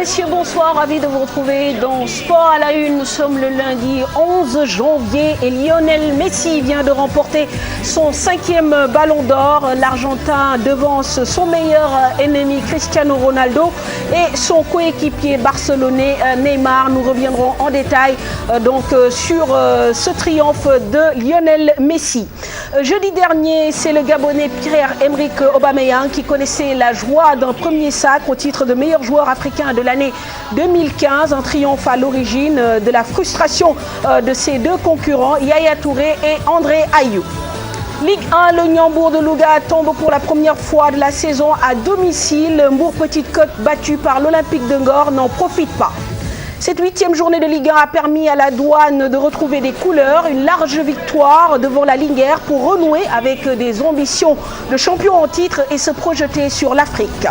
messieurs, bonsoir, ravi de vous retrouver dans Sport à la Une. Nous sommes le lundi 11 janvier et Lionel Messi vient de remporter son 5e ballon d'or. L'Argentin devance son meilleur ennemi Cristiano Ronaldo et son coéquipier barcelonais Neymar. Nous reviendrons en détail sur ce triomphe de Lionel Messi. Jeudi dernier, c'est le Gabonais Pierre-Emerick Aubameyang qui connaissait la joie d'un premier sac au titre de meilleur joueur africain de l'année 2015. Un triomphe à l'origine de la frustration de ses deux concurrents, Yaya Touré et André Ayew. Ligue 1, le Niambour de Louga tombe pour la première fois de la saison à domicile. Mbour Petite Côte battu par l'Olympique de Ngor n'en profite pas. Cette 8e journée de Ligue 1 a permis à la Douane de retrouver des couleurs. Une large victoire devant la Linguère pour renouer avec des ambitions de champion en titre et se projeter sur l'Afrique.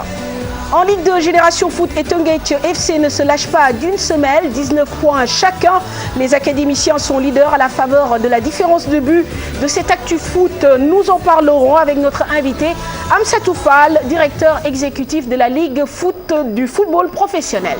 En Ligue 2, Génération Foot et Teungueth FC ne se lâchent pas d'une semelle, 19 points chacun. Les académiciens sont leaders à la faveur de la différence de but de cette actu foot. Nous en parlerons avec notre invité Amsatou Fall, directeur exécutif de la Ligue Foot du football professionnel.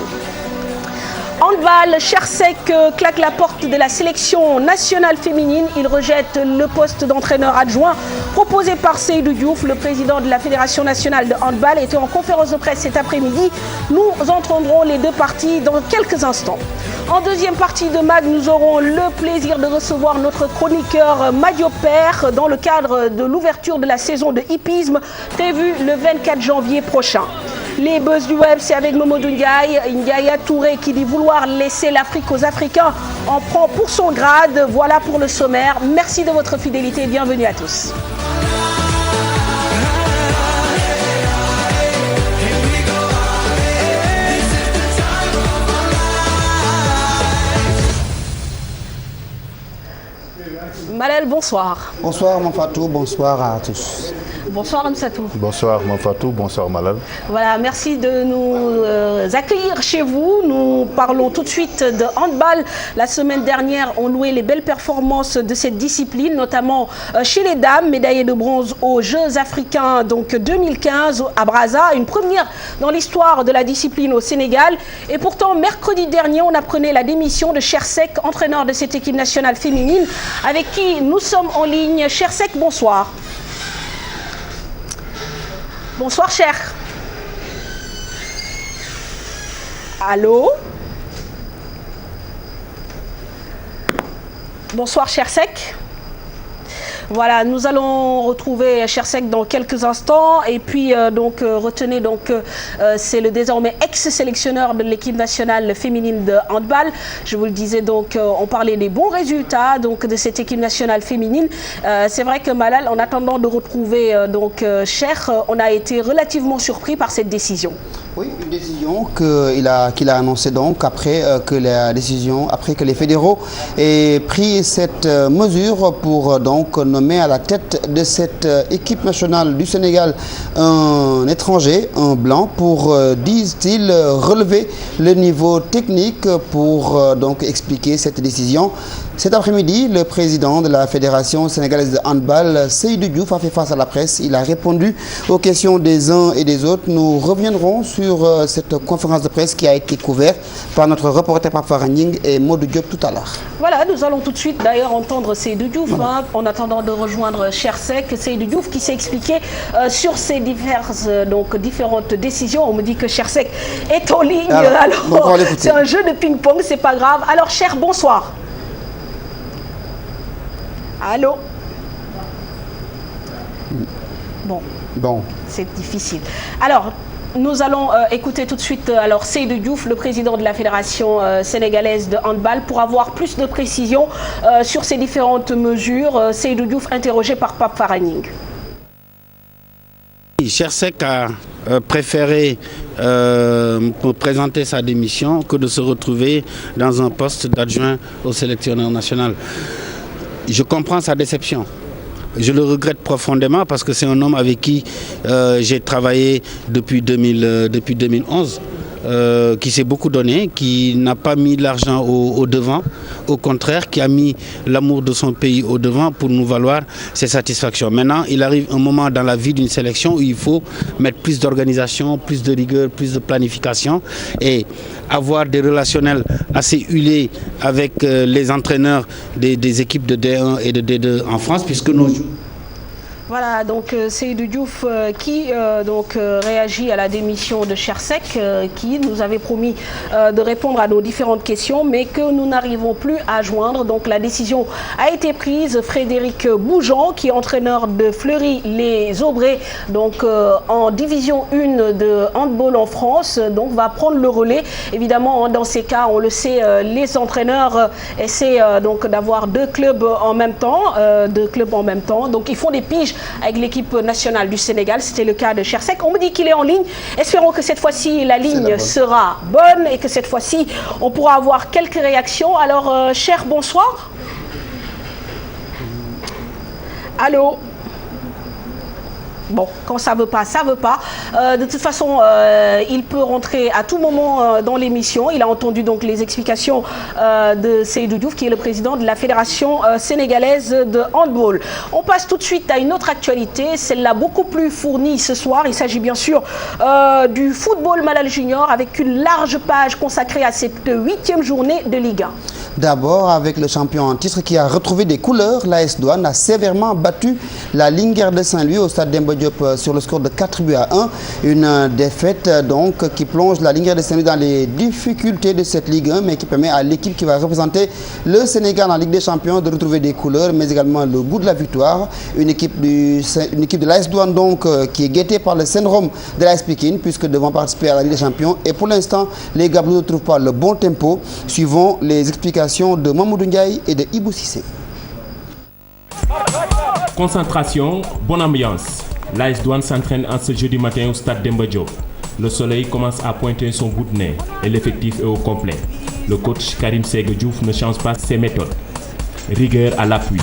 Handball, Chersek claque la porte de la sélection nationale féminine. Il rejette le poste d'entraîneur adjoint proposé par Seydou Diouf. Le président de la Fédération nationale de handball était en conférence de presse cet après-midi. Nous entendrons les deux parties dans quelques instants. En deuxième partie de MAG, nous aurons le plaisir de recevoir notre chroniqueur Madio Père dans le cadre de l'ouverture de la saison de hippisme prévue le 24 janvier prochain. Les buzz du web, c'est avec Momodou Ndiaye. Yaya Touré qui dit vouloir laisser l'Afrique aux Africains en prend pour son grade. Voilà pour le sommaire. Merci de votre fidélité et bienvenue à tous. Malal, bonsoir. Bonsoir Manfatou, bonsoir à tous. Bonsoir Amsatou. Bonsoir Manfatou, bonsoir Malal. Voilà, merci de nous accueillir chez vous. Nous parlons tout de suite de handball. La semaine dernière, on louait les belles performances de cette discipline, notamment chez les dames, médaillées de bronze aux Jeux africains donc 2015 à Brazza, une première dans l'histoire de la discipline au Sénégal. Et pourtant, mercredi dernier, on apprenait la démission de Chersek, entraîneur de cette équipe nationale féminine, avec qui nous sommes en ligne. Chersek, bonsoir. Bonsoir, cher. Allô? Bonsoir, Chersek. Voilà, nous allons retrouver Chersek dans quelques instants et puis retenez c'est le désormais ex-sélectionneur de l'équipe nationale féminine de handball. Je vous le disais on parlait des bons résultats de cette équipe nationale féminine. C'est vrai que Malal, en attendant de retrouver Cher, on a été relativement surpris par cette décision. Oui, une décision qu'il a annoncée après que les fédéraux aient pris cette mesure pour nommer à la tête de cette équipe nationale du Sénégal un étranger, un blanc, pour, disent-ils, relever le niveau technique pour expliquer cette décision. Cet après-midi, le président de la Fédération sénégalaise de handball, Seydou Diouf, a fait face à la presse. Il a répondu aux questions des uns et des autres. Nous reviendrons sur cette conférence de presse qui a été couverte par notre reporter Papa Ning et Modou Diop tout à l'heure. Voilà, nous allons tout de suite d'ailleurs entendre Seydou Diouf, en attendant de rejoindre Chersek. Seydou Diouf qui s'est expliqué sur ces différentes décisions. On me dit que Chersek est en ligne. Alors c'est un jeu de ping-pong, c'est pas grave. Alors Cher, bonsoir. Allô? Bon. C'est difficile. Alors, nous allons écouter tout de suite Seydou Diouf, le président de la Fédération sénégalaise de handball, pour avoir plus de précisions sur ces différentes mesures. Seydou Diouf, interrogé par Pape Faraning. Chersek a préféré présenter sa démission que de se retrouver dans un poste d'adjoint au sélectionneur national. Je comprends sa déception. Je le regrette profondément parce que c'est un homme avec qui j'ai travaillé depuis 2011. qui s'est beaucoup donné, qui n'a pas mis l'argent au devant, au contraire, qui a mis l'amour de son pays au devant pour nous valoir ses satisfactions. Maintenant, il arrive un moment dans la vie d'une sélection où il faut mettre plus d'organisation, plus de rigueur, plus de planification et avoir des relationnels assez huilés avec les entraîneurs des équipes de D1 et de D2 en France, puisque nos... Voilà, donc Seydou Diouf qui réagit à la démission de Chersek, qui nous avait promis de répondre à nos différentes questions, mais que nous n'arrivons plus à joindre. Donc la décision a été prise. Frédéric Bougeant, qui est entraîneur de Fleury-les-Aubrais, donc en division 1 de handball en France, donc va prendre le relais. Évidemment, dans ces cas, on le sait, les entraîneurs essaient donc d'avoir deux clubs en même temps, Donc ils font des piges avec l'équipe nationale du Sénégal. C'était le cas de Chersek. On me dit qu'il est en ligne. Espérons que cette fois-ci, la ligne sera bonne et que cette fois-ci, on pourra avoir quelques réactions. Alors, Cher, bonsoir. Allô? Bon, quand ça veut pas, ça veut pas. De toute façon, il peut rentrer à tout moment dans l'émission. Il a entendu donc les explications de Seydou Diouf, qui est le président de la Fédération sénégalaise de handball. On passe tout de suite à une autre actualité, celle-là beaucoup plus fournie ce soir. Il s'agit bien sûr du football Malal Junior, avec une large page consacrée à cette 8e journée de Ligue 1. D'abord, avec le champion en titre qui a retrouvé des couleurs, l'AS Douanes a sévèrement battu la Linguère de Saint-Louis au stade Demba Diop sur le score de 4-1. Une défaite donc qui plonge la Linguère de Saint-Louis dans les difficultés de cette Ligue 1, mais qui permet à l'équipe qui va représenter le Sénégal en Ligue des Champions de retrouver des couleurs, mais également le goût de la victoire. Une équipe de l'AS Douanes donc qui est guettée par le syndrome de l'AS Pikine, puisque devant participer à la Ligue des Champions. Et pour l'instant, les Gablous ne trouvent pas le bon tempo. Suivons les explications de Mamoudou Ndiaye et de Ibou Cissé. Concentration, bonne ambiance. L'AS Douanes s'entraîne en ce jeudi matin au stade Demba Diop. Le soleil commence à pointer son bout de nez et l'effectif est au complet. Le coach Karim Ségue Diouf ne change pas ses méthodes. Rigueur à l'appui.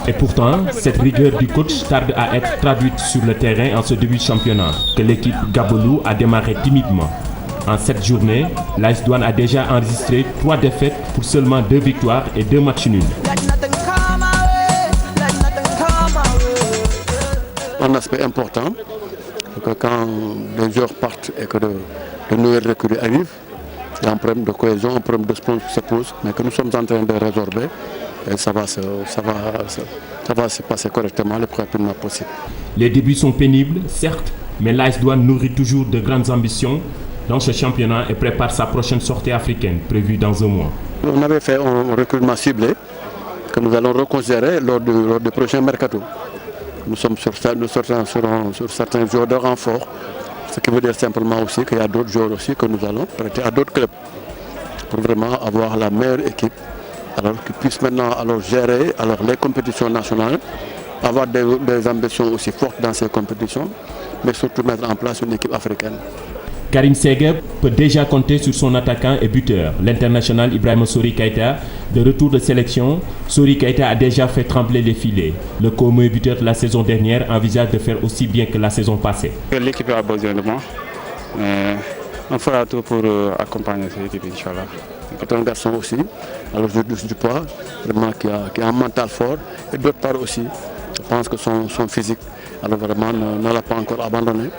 Et pourtant, cette rigueur du coach tarde à être traduite sur le terrain en ce début de championnat, que l'équipe Gabolou a démarré timidement. En cette journée, l'AS Douanes a déjà enregistré 3 défaites pour seulement 2 victoires et 2 matchs nuls. Un aspect important, que quand les joueurs partent et que de nouvelles recrues arrivent, il y a un problème de cohésion, un problème de sponsor qui se pose, mais que nous sommes en train de résorber. Et ça va se passer correctement le plus rapidement possible. Les débuts sont pénibles, certes, mais l'AS Douanes nourrit toujours de grandes ambitions dans ce championnat et prépare sa prochaine sortie africaine, prévue dans un mois. On avait fait un recrutement ciblé que nous allons reconsidérer lors du prochain mercato. Nous sommes sur certains joueurs de renfort, ce qui veut dire simplement aussi qu'il y a d'autres joueurs aussi que nous allons prêter à d'autres clubs pour vraiment avoir la meilleure équipe. Alors qu'ils puissent maintenant gérer les compétitions nationales, avoir des ambitions aussi fortes dans ces compétitions, mais surtout mettre en place une équipe africaine. Karim Ségue peut déjà compter sur son attaquant et buteur, l'international Ibrahima Sori Keita. De retour de sélection, Sori Keita a déjà fait trembler les filets. Le commun buteur de la saison dernière envisage de faire aussi bien que la saison passée. L'équipe a besoin de moi, mais on fera tout pour accompagner cette équipe, Inch'Allah. C'est un garçon aussi, alors je du poids, vraiment qui a un mental fort, et d'autre part aussi, je pense que son physique, alors vraiment ne l'a pas encore abandonné.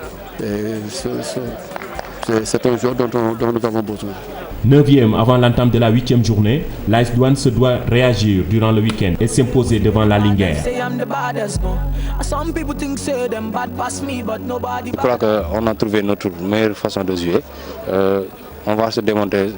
C'est un joueur dont nous avons besoin. 9e avant l'entame de la 8e journée, l'AS Douanes se doit réagir durant le week-end et s'imposer devant la Linguère. Je crois qu'on a trouvé notre meilleure façon de jouer. On va se démontrer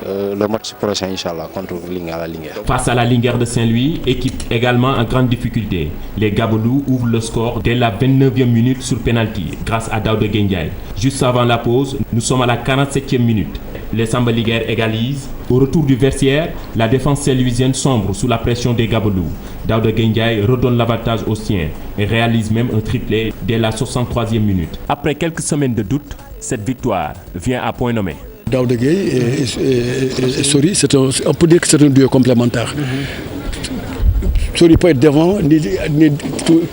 le match prochain, Inch'Allah, contre la Linguère. Face à la Linguère de Saint-Louis, équipe également en grande difficulté. Les Gabolous ouvrent le score dès la 29e minute sur penalty, grâce à Daouda Gueye. Juste avant la pause, nous sommes à la 47e minute. Les Samba Ligueurs égalisent. Au retour du vestiaire, la défense saint-louisienne sombre sous la pression des Gabolous. Daouda Gueye redonne l'avantage aux siens et réalise même un triplé dès la 63e minute. Après quelques semaines de doute, cette victoire vient à point nommé. Daouda Gueye et Sori, on peut dire que c'est un duo complémentaire. Sori peut être devant,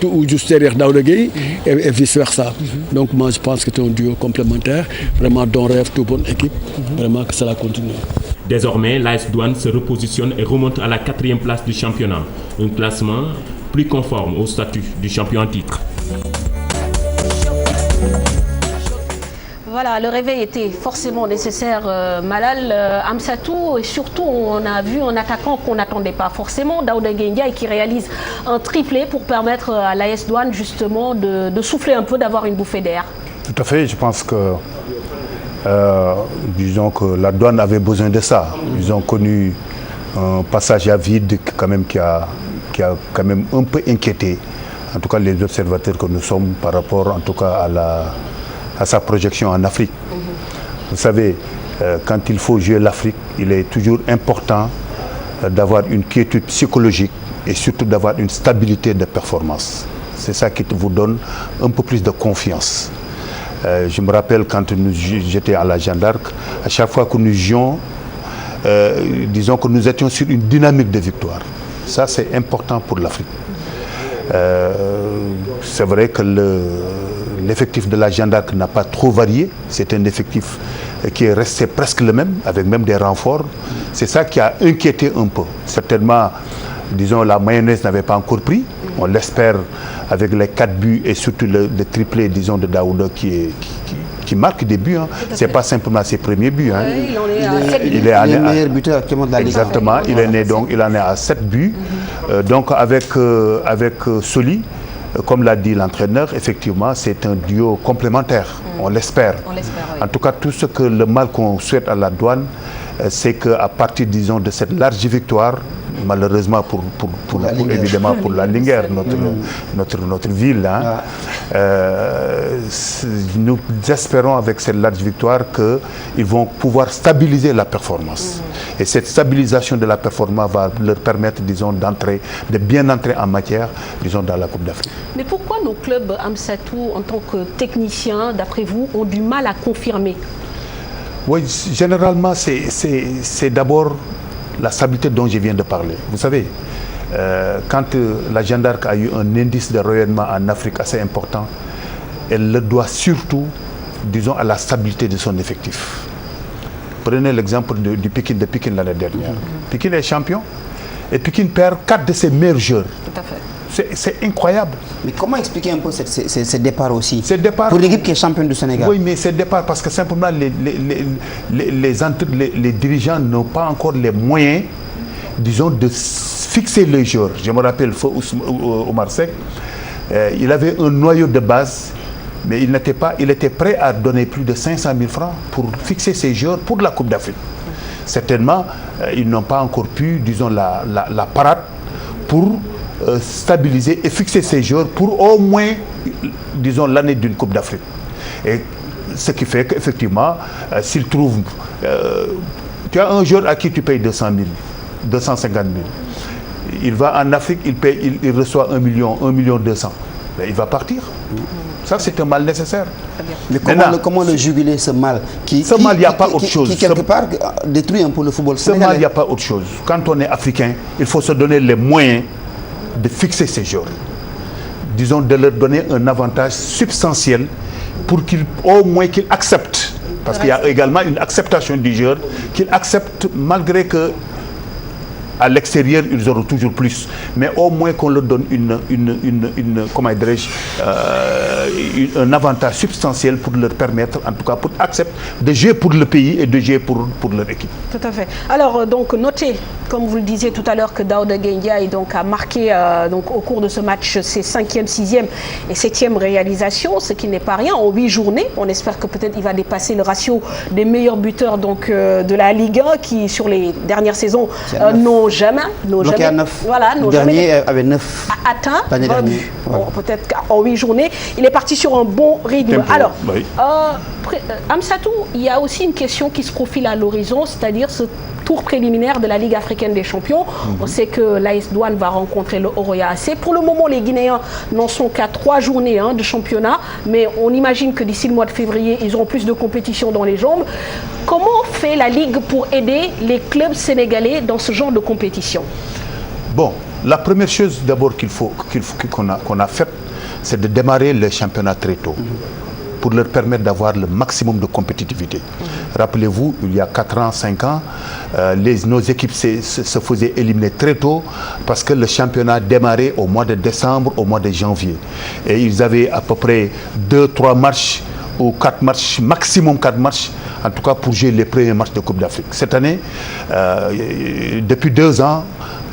ou juste derrière Daouda Gueye et vice-versa. Donc moi je pense que c'est un duo complémentaire, vraiment dont rêve toute bonne équipe, vraiment que cela continue. Désormais, l'AS Douanes se repositionne et remonte à la 4e place du championnat, un classement plus conforme au statut du champion en titre. Voilà, le réveil était forcément nécessaire, Malal, Amsatou, et surtout on a vu un attaquant qu'on n'attendait pas forcément, Daouda Gueye, qui réalise un triplé pour permettre à l'AS Douanes justement de souffler un peu, d'avoir une bouffée d'air. Tout à fait, je pense que disons que la Douane avait besoin de ça. Ils ont connu un passage à vide quand même qui a quand même un peu inquiété, en tout cas les observateurs que nous sommes par rapport en tout cas à sa projection en Afrique. Vous savez, quand il faut jouer l'Afrique, il est toujours important d'avoir une quiétude psychologique et surtout d'avoir une stabilité de performance. C'est ça qui vous donne un peu plus de confiance. Je me rappelle quand j'étais à la Jeanne d'Arc, à chaque fois que nous jouions, disons que nous étions sur une dynamique de victoire. Ça, c'est important pour l'Afrique. C'est vrai que l'effectif de la Jeanne d'Arc n'a pas trop varié. C'est un effectif qui est resté presque le même, avec même des renforts. C'est ça qui a inquiété un peu. Certainement, disons, la mayonnaise n'avait pas encore pris. On l'espère avec les 4 buts et surtout le triplé, disons, de Daouda qui marque des buts. Hein. C'est pas simplement ses premiers buts. Hein. Il est le meilleur buteur actuellement de la Ligue. Exactement. Il est né donc, il en est à 7 buts. Donc avec Soli, comme l'a dit l'entraîneur, effectivement, c'est un duo complémentaire. On l'espère. Oui. En tout cas, tout ce que le mal qu'on souhaite à la Douane, c'est qu'à partir, disons, de cette large victoire, malheureusement évidemment pour la Linguère, notre ville, hein, nous espérons avec cette large victoire qu'ils vont pouvoir stabiliser la performance. Et cette stabilisation de la performance va leur permettre, disons, de bien entrer en matière, disons, dans la Coupe d'Afrique. Mais pourquoi nos clubs, Amsatou, en tant que techniciens, d'après vous, ont du mal à confirmer? Oui, généralement, c'est d'abord la stabilité dont je viens de parler. Vous savez, quand la Jeanne d'Arc a eu un indice de rayonnement en Afrique assez important, elle le doit surtout, disons, à la stabilité de son effectif. Prenez l'exemple du Pékin de Pékin l'année dernière. Pékin est champion et Pékin perd 4 de ses meilleurs joueurs. Tout à fait. C'est incroyable. Mais comment expliquer un peu ce départ aussi départ, pour l'équipe qui est championne du Sénégal? Oui, mais ce départ parce que simplement les dirigeants n'ont pas encore les moyens, disons, de fixer les joueurs. Je me rappelle Omar Seck, il avait un noyau de base, mais il était prêt à donner plus de 500 000 francs pour fixer ses joueurs pour la Coupe d'Afrique. Certainement, ils n'ont pas encore pu, disons, la parade pour stabiliser et fixer ces joueurs pour au moins, disons, l'année d'une Coupe d'Afrique. Et ce qui fait qu'effectivement, s'ils trouvent... tu as un joueur à qui tu payes 200 000, 250 000. Il va en Afrique, il reçoit 1 million 200. Ben, il va partir. Ça, c'est un mal nécessaire. Mais comment le juguler, ce mal il n'y a pas autre chose. Qui quelque part détruit un peu le football sénégalais. Ce mal, il n'y a pas autre chose. Quand on est africain, il faut se donner les moyens de fixer ces joueurs. Disons, de leur donner un avantage substantiel pour au moins qu'ils acceptent. Parce qu'il y a également une acceptation du joueur, qu'ils acceptent malgré que à l'extérieur, ils auront toujours plus. Mais au moins qu'on leur donne comment dirais-je, un avantage substantiel pour leur permettre, en tout cas, pour accepter de jouer pour le pays et de jouer pour leur équipe. Tout à fait. Alors, donc, notez, comme vous le disiez tout à l'heure, que Daouda Gueye donc, a marqué donc, au cours de ce match ses 5e, 6e et 7e réalisations, ce qui n'est pas rien, en 8 journées. On espère que peut-être il va dépasser le ratio des meilleurs buteurs donc, de la Ligue 1 qui, sur les dernières saisons, n'ont jamais. Donc il y a 9. Voilà, le dernier avait 9. Atteint. L'année dernière. Bon, peut-être qu'en 8 journées, il est parti sur un bon rythme. Tempo, alors, oui. Amsatou, il y a aussi une question qui se profile à l'horizon, c'est-à-dire ce tour préliminaire de la Ligue africaine des champions. On sait que l'AS Douane va rencontrer le Oroya AC. Pour le moment, les Guinéens n'en sont qu'à 3 journées de championnat, mais on imagine que d'ici le mois de février, ils auront plus de compétition dans les jambes. Comment fait la Ligue pour aider les clubs sénégalais dans ce genre de compétition? Bon, la première chose d'abord qu'on a faite, c'est de démarrer le championnat très tôt. Pour leur permettre d'avoir le maximum de compétitivité. Rappelez-vous, il y a 4 ans, 5 ans, nos équipes se faisaient éliminer très tôt parce que le championnat démarrait au mois de décembre, au mois de janvier. Et ils avaient à peu près 2-3 matchs ou 4 matchs, maximum 4 matchs, en tout cas pour jouer les premiers matchs de Coupe d'Afrique. Cette année, depuis 2 ans,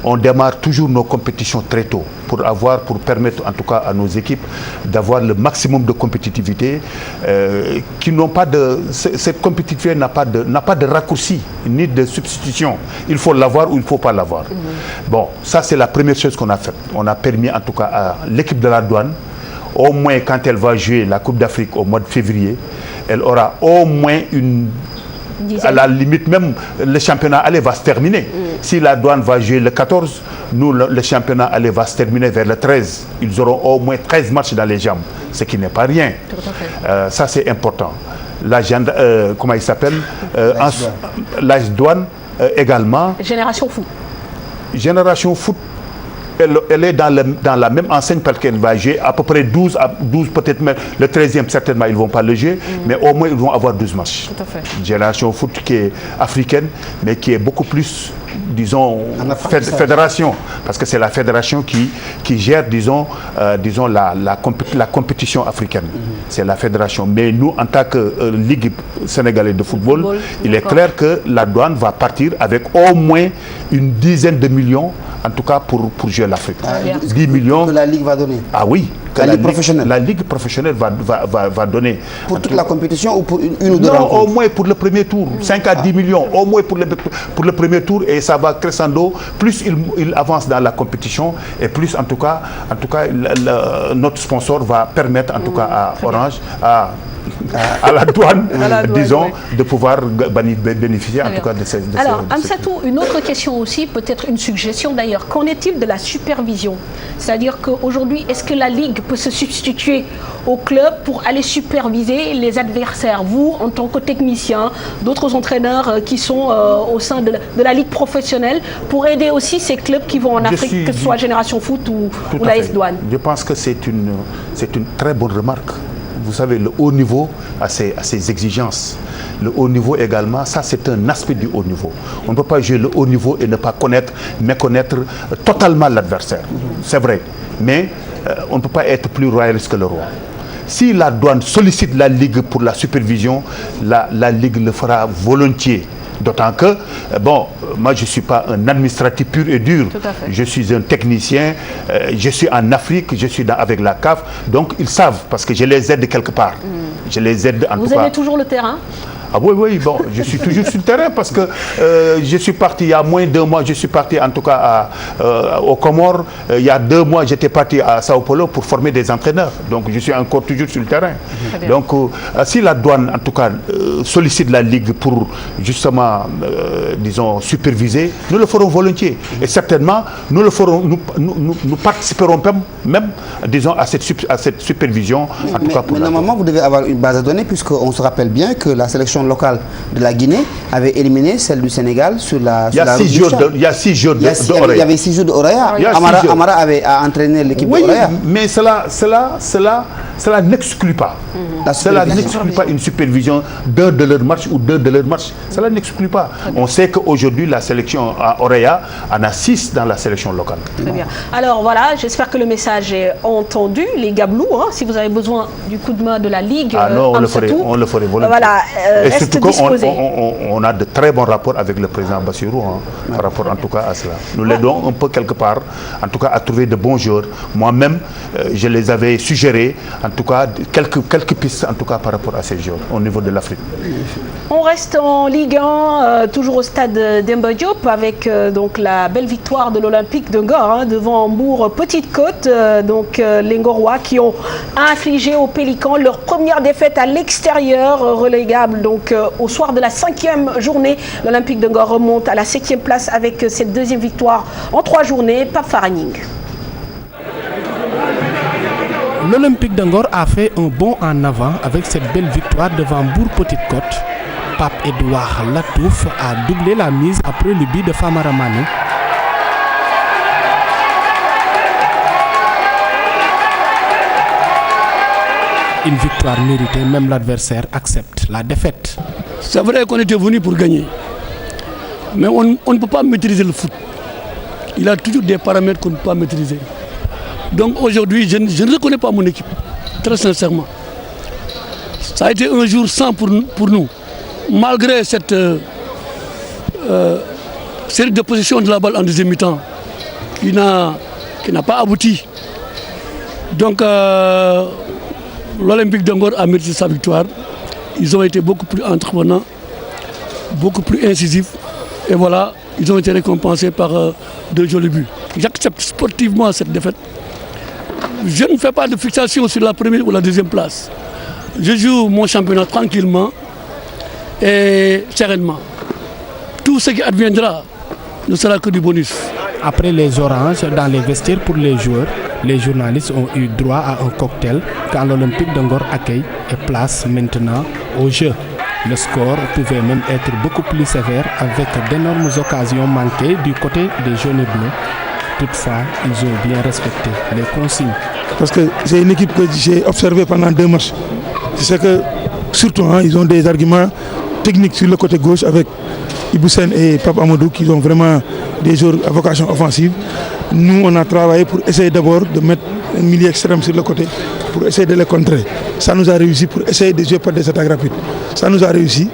on démarre toujours nos compétitions très tôt pour permettre en tout cas à nos équipes d'avoir le maximum de compétitivité qui n'ont pas de... Cette compétitivité n'a pas de raccourci ni de substitution. Il faut l'avoir ou il ne faut pas l'avoir. Bon, ça c'est la première chose qu'on a faite. On a permis en tout cas à l'équipe de la Douane, au moins quand elle va jouer la Coupe d'Afrique au mois de février, elle aura au moins une... À la limite même, le championnat aller va se terminer. Si la Douane va jouer le 14, nous, le championnat aller va se terminer vers le 13. Ils auront au moins 13 matchs dans les jambes, ce qui n'est pas rien. Tout à fait. Ça, c'est important. Comment il s'appelle l'AS Douane également. Génération Foot. Génération Foot. Elle est dans la même enseigne parce qu'elle va jouer à peu près 12 peut-être même le 13e certainement ils ne vont pas le jouer, mais au moins ils vont avoir 12 matchs. Tout à fait. Génération Foot qui est africaine mais qui est beaucoup plus, disons, fédération, parce que c'est la fédération qui gère, disons la compétition africaine. C'est la fédération. Mais nous, en tant que Ligue sénégalaise de football, il est clair que la Douane va partir avec au moins une dizaine de millions, en tout cas pour jouer l'Afrique. 10 millions. Que la Ligue va donner. Ah oui. La Ligue professionnelle. La Ligue professionnelle va donner. Pour toute la compétition ou pour une ou deux rencontres? Non, au moins pour le premier tour. 5 à 10 millions, au moins pour le premier tour, et ça va crescendo. Plus il avance dans la compétition, et plus en tout cas notre sponsor va permettre en tout cas à Orange, à la douane, disons, de pouvoir bénéficier en tout cas de ces... Alors, Amsatou, une autre question aussi, peut-être une suggestion d'ailleurs. Qu'en est-il de la supervision? C'est-à-dire qu'aujourd'hui, est-ce que la Ligue peut se substituer au club pour aller superviser les adversaires? Vous, en tant que technicien, d'autres entraîneurs qui sont au sein de la Ligue professionnelle, pour aider aussi ces clubs qui vont en Afrique, que ce soit Génération Foot ou l'AS Douane? Je pense que c'est une très bonne remarque. Vous savez, le haut niveau a ses exigences. Le haut niveau également, ça c'est un aspect du haut niveau. On ne peut pas jouer le haut niveau et ne pas méconnaître totalement l'adversaire. C'est vrai. Mais on ne peut pas être plus royaliste que le roi. Si la Douane sollicite la Ligue pour la supervision, la Ligue le fera volontiers. D'autant que, bon, moi je ne suis pas un administratif pur et dur, je suis un technicien, je suis en Afrique, je suis avec la CAF, donc ils savent, parce que je les aide quelque part. Je les aide en tout cas. Vous aimez toujours le terrain? Ah oui, bon, je suis toujours sur le terrain parce que je suis parti il y a moins de 2 mois, je suis parti en tout cas aux Comores. Il y a 2 mois, j'étais parti à Sao Paulo pour former des entraîneurs. Donc je suis encore toujours sur le terrain. Donc si la Douane en tout cas sollicite la Ligue pour justement, disons, superviser, nous le ferons volontiers. Et certainement, nous le ferons, nous participerons même, disons, à cette supervision. En tout cas pour mais normalement, vous devez avoir une base de données puisqu'on se rappelle bien que la sélection locale de la Guinée avait éliminé celle du Sénégal sur la Il y a 6 jours de Oreya. Il y avait 6 jours de Oreya. Amara avait entraîné l'équipe de Oreya. Mais cela n'exclut pas. Cela n'exclut pas une supervision d'un de leurs matchs ou 2 de leurs matchs. Cela n'exclut pas. On sait qu'aujourd'hui, la sélection à Oreya en a 6 dans la sélection locale. Très bien. Alors voilà, j'espère que le message est entendu. Les Gablous, si vous avez besoin du coup de main de la Ligue, on le ferait volontiers. Voilà, et surtout qu'on a de très bons rapports avec le président Bassirou par rapport en tout cas à cela. Nous l'aidons un peu quelque part, en tout cas à trouver de bons joueurs. Moi-même, je les avais suggérés en tout cas, quelques pistes en tout cas par rapport à ces Jeux au niveau de l'Afrique. On reste en Ligue 1, toujours au stade Demba Diop, avec donc la belle victoire de l'Olympique de Ngor devant Hambourg Petite Côte. Donc les Ngorois qui ont infligé aux Pélicans leur première défaite à l'extérieur, relégable donc au soir de la 5e journée. L'Olympique de Ngor remonte à la 7e place avec cette deuxième victoire en 3 journées. Pape Faraning. L'Olympique de Ngor a fait un bond en avant avec cette belle victoire devant Hambourg Petite Côte. Pape Edouard Latouf a doublé la mise après le but de Famara Mané. Une victoire méritée, même l'adversaire accepte la défaite. C'est vrai qu'on était venu pour gagner, mais on ne peut pas maîtriser le foot. Il a toujours des paramètres qu'on ne peut pas maîtriser. Donc aujourd'hui, je ne reconnais pas mon équipe, très sincèrement. Ça a été un jour sans pour nous. Malgré cette série de positions de la balle en deuxième mi-temps qui n'a pas abouti. Donc l'Olympique de Ngor a mérité sa victoire. Ils ont été beaucoup plus entreprenants, beaucoup plus incisifs. Et voilà, ils ont été récompensés par 2 jolis buts. J'accepte sportivement cette défaite. Je ne fais pas de fixation sur la première ou la deuxième place. Je joue mon championnat tranquillement et sereinement. Tout ce qui adviendra ne sera que du bonus. Après les oranges dans les vestiaires pour les joueurs, les journalistes ont eu droit à un cocktail quand l'Olympique de Ngor accueille et place maintenant au jeu. Le score pouvait même être beaucoup plus sévère avec d'énormes occasions manquées du côté des jaunes et bleus. Toutefois, ils ont bien respecté les consignes. Parce que c'est une équipe que j'ai observée pendant 2 matchs. C'est que, surtout, ils ont des arguments techniques sur le côté gauche avec Iboussen et Pape Amadou qui ont vraiment des joueurs à vocation offensive. Nous, on a travaillé pour essayer d'abord de mettre un milieu extrême sur le côté pour essayer de les contrer. Ça nous a réussi pour essayer de jouer par des attaques rapides. Ça nous a réussi.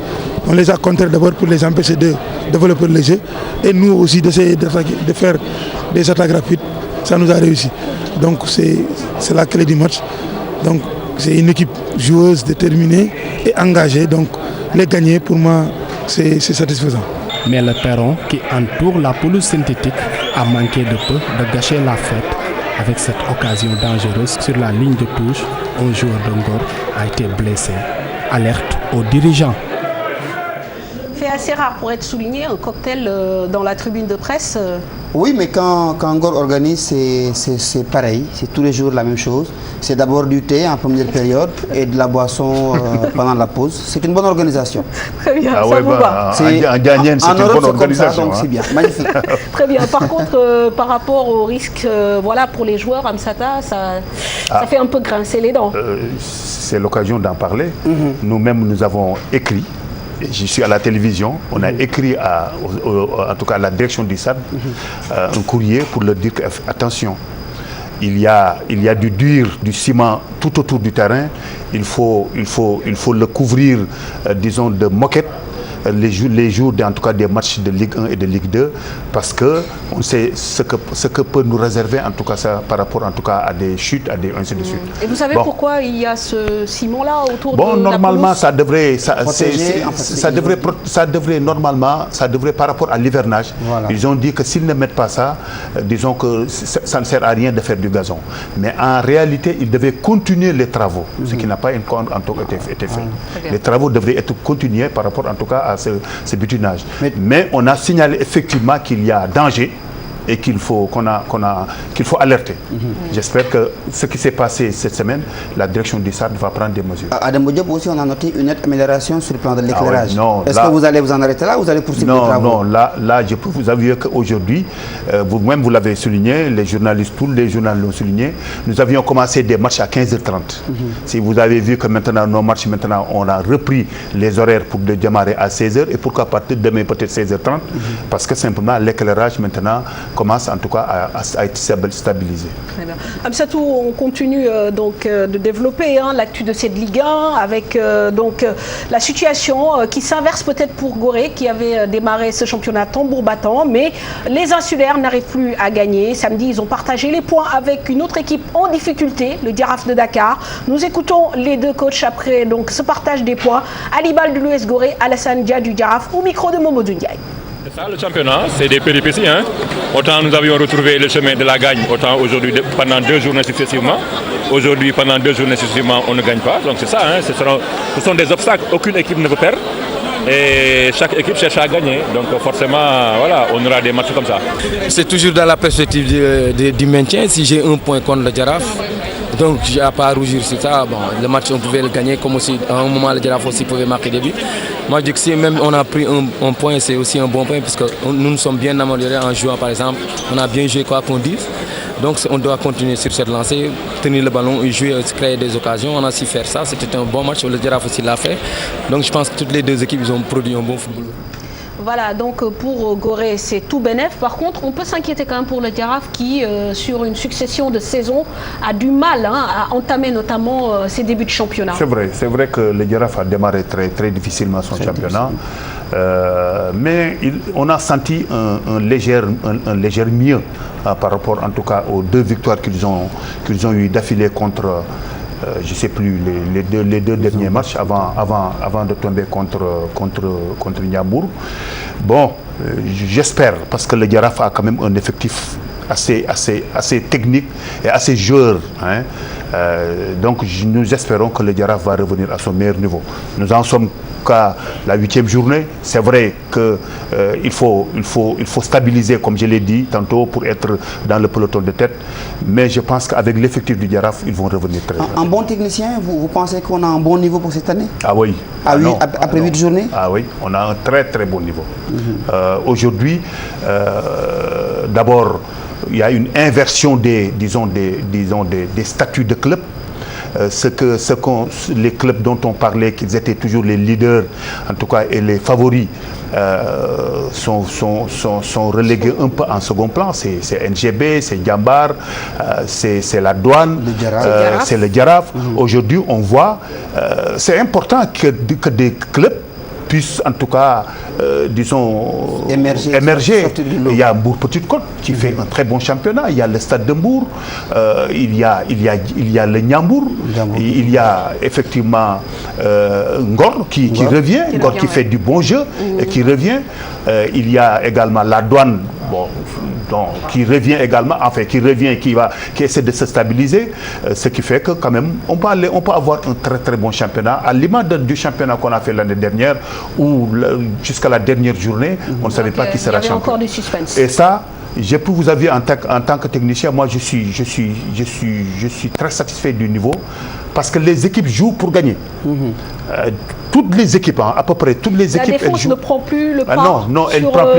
On les a contrés d'abord pour les empêcher de développer le jeu. Et nous aussi d'essayer de faire des attaques rapides. Ça nous a réussi. Donc c'est la clé du match. Donc c'est une équipe joueuse, déterminée et engagée. Donc les gagner pour moi c'est satisfaisant. Mais le terrain qui entoure la pelouse synthétique a manqué de peu de gâcher la fête. Avec cette occasion dangereuse sur la ligne de touche, un joueur de Ngor a été blessé. Alerte aux dirigeants. C'est assez rare pour être souligné, un cocktail dans la tribune de presse. Oui, mais quand Ngor organise, c'est pareil. C'est tous les jours la même chose. C'est d'abord du thé en première période et de la boisson pendant la pause. C'est une bonne organisation. Très bien, ça vous va. En Ghanéenne, c'est une bonne organisation. Donc c'est bien, magnifique. Très bien. Par contre, par rapport au risque voilà, pour les joueurs, Amsata, ça fait un peu grincer les dents. C'est l'occasion d'en parler. Nous-mêmes, nous avons écrit. Je suis à la télévision, on a écrit en tout cas à la direction du SAD un courrier pour leur dire que, attention, il y a du dur, du ciment tout autour du terrain, il faut le couvrir, disons, de moquettes. Les jours en tout cas des matchs de Ligue 1 et de Ligue 2 parce que on sait ce que peut nous réserver en tout cas ça par rapport en tout cas à des chutes, à des ainsi de suite. Et vous savez pourquoi il y a ce ciment-là autour de normalement la ça devrait normalement par rapport à l'hivernage. Voilà. Ils ont dit que s'ils ne mettent pas ça, disons que ça ne sert à rien de faire du gazon. Mais en réalité, ils devaient continuer les travaux, ce qui n'a pas encore été fait. Les travaux devraient être continués par rapport en tout cas à ce butinage. Mais on a signalé effectivement qu'il y a danger et qu'il faut alerter. J'espère que ce qui s'est passé cette semaine, la direction du SAD va prendre des mesures. À Demba Diop aussi, on a noté une nette amélioration sur le plan de l'éclairage. Est-ce que vous allez vous en arrêter là ou vous allez poursuivre les travaux? Non, là, je peux vous avouer qu'aujourd'hui, vous-même vous l'avez souligné, les journalistes, tous les journalistes l'ont souligné, nous avions commencé des matchs à 15h30. Si vous avez vu que maintenant, nos matchs, on a repris les horaires pour démarrer à 16h et pourquoi partir demain peut-être 16h30 parce que simplement l'éclairage maintenant commence en tout cas à être stabilisé. Très bien. Amsatou, on continue de développer l'actu de cette Ligue 1 avec la situation qui s'inverse peut-être pour Gorée qui avait démarré ce championnat tambour battant, mais les insulaires n'arrivent plus à gagner. Samedi, ils ont partagé les points avec une autre équipe en difficulté, le Giraffe de Dakar. Nous écoutons les deux coachs après ce partage des points. Alibal de l'US Gorée, Alassane Dia du Giraffe au micro de Momodou Ndiaye. C'est ça le championnat, c'est des péripéties. Autant nous avions retrouvé le chemin de la gagne, autant aujourd'hui, pendant 2 journées successivement. Aujourd'hui, pendant 2 journées successivement, on ne gagne pas. Donc c'est ça, ce sont des obstacles. Aucune équipe ne peut perdre. Et chaque équipe cherche à gagner. Donc forcément, voilà, on aura des matchs comme ça. C'est toujours dans la perspective du maintien. Si j'ai un point contre le Giraffe, donc j'ai à pas rougir sur ça. Bon, le match, on pouvait le gagner, comme aussi à un moment, le Giraffe aussi pouvait marquer des buts. Moi, je dis que si même on a pris un point, c'est aussi un bon point, parce que nous nous sommes bien améliorés en jouant, par exemple. On a bien joué, quoi qu'on dise. Donc on doit continuer sur cette lancée, tenir le ballon et jouer, créer des occasions. On a su faire ça, c'était un bon match, le Giraffe aussi l'a fait. Donc je pense que toutes les deux équipes ils ont produit un bon football. Voilà, donc pour Gorée, c'est tout bénef. Par contre, on peut s'inquiéter quand même pour le Giraffe qui, sur une succession de saisons, a du mal à entamer notamment ses débuts de championnat. C'est vrai que le Giraffe a démarré très, très difficilement son championnat. Mais on a senti un léger mieux par rapport en tout cas aux 2 victoires qu'ils ont eu d'affilée contre... je ne sais plus, les deux derniers matchs avant de tomber contre Niambour. Bon, j'espère, parce que le Giraffe a quand même un effectif assez technique et assez joueur. Donc nous espérons que le Giraffe va revenir à son meilleur niveau. Nous en sommes qu'à la 8e journée. C'est vrai qu'il faut stabiliser, comme je l'ai dit tantôt, pour être dans le peloton de tête. Mais je pense qu'avec l'effectif du Giraffe, ils vont revenir très bien. Un bon technicien, vous pensez qu'on a un bon niveau pour cette année? Ah oui. Après 8 journées? Ah oui, on a un très très bon niveau. Aujourd'hui, d'abord, il y a une inversion des statuts de club. Les clubs dont on parlait qu'ils étaient toujours les leaders, en tout cas, et les favoris, sont relégués un peu en second plan. C'est NGB, c'est Djambar, c'est la Douane, c'est le Giraffe. Aujourd'hui, on voit, c'est important que des clubs puissent en tout cas, émerger. Il y a Mbour Petite Côte qui fait un très bon championnat. Il y a le Stade de Mbour, il y a le Niambour, il y a effectivement Ngor qui revient, Ngor qui fait du bon jeu et qui revient. Il y a également la Douane. Qui revient également, qui essaie de se stabiliser, ce qui fait que quand même, on peut avoir un très très bon championnat, à l'image du championnat qu'on a fait l'année dernière, où jusqu'à la dernière journée, on ne savait pas qui sera champion. Il y avait encore du suspense. Et ça, je peux vous avouer en tant que technicien, moi je suis très satisfait du niveau, parce que les équipes jouent pour gagner. Toutes les équipes, à peu près toutes les équipes. La défense ne prend plus le pas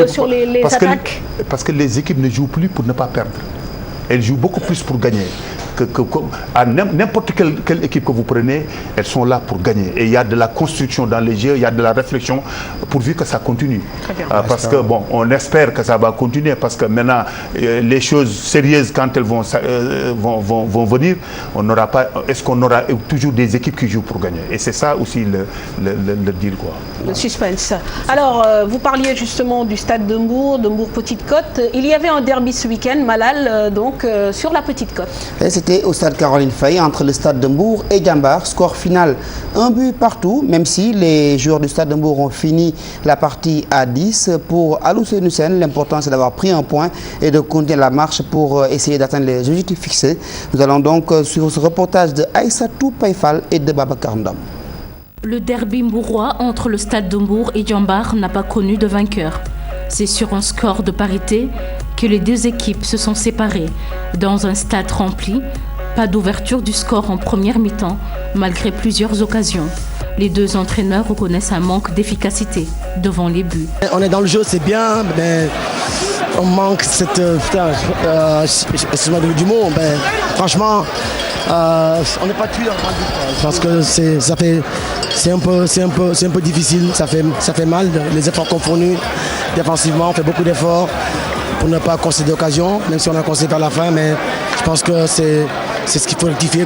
sur les attaques. Parce que les équipes ne jouent plus pour ne pas perdre. Elles jouent beaucoup plus pour gagner. À n'importe quelle équipe que vous prenez, elles sont là pour gagner. Et il y a de la construction dans les jeux, il y a de la réflexion, pourvu que ça continue. Parce que bon, on espère que ça va continuer, parce que maintenant, les choses sérieuses, quand elles vont venir, on n'aura pas. Est-ce qu'on aura toujours des équipes qui jouent pour gagner? Et c'est ça aussi le deal, quoi. Le suspense. Alors, vous parliez justement du stade de Mbour Petite Côte. Il y avait un derby ce week-end, Malal, sur la Petite Côte. C'était au stade Caroline Faye entre le stade de Mbour et Djambar. Score final, 1 but partout, même si les joueurs du stade de Mbour ont fini la partie à 10. Pour Alou Senusen, l'important c'est d'avoir pris un point et de continuer la marche pour essayer d'atteindre les objectifs fixés. Nous allons donc suivre ce reportage de Aïssatou Païfal et de Babacar Ndam. Le derby mbourois entre le stade de Mbour et Djambar n'a pas connu de vainqueur. C'est sur un score de parité que les deux équipes se sont séparées. Dans un stade rempli, pas d'ouverture du score en première mi-temps, malgré plusieurs occasions. Les deux entraîneurs reconnaissent un manque d'efficacité devant les buts. On est dans le jeu, c'est bien, mais on manque cette... excuse-moi du mot, mais franchement, on n'est pas tué en but, parce que c'est un peu difficile, ça fait mal, les efforts qu'on fournit défensivement, on fait beaucoup d'efforts. pour ne pas concéder d'occasion, même si on a concédé à la fin, mais je pense que c'est ce qu'il faut rectifier,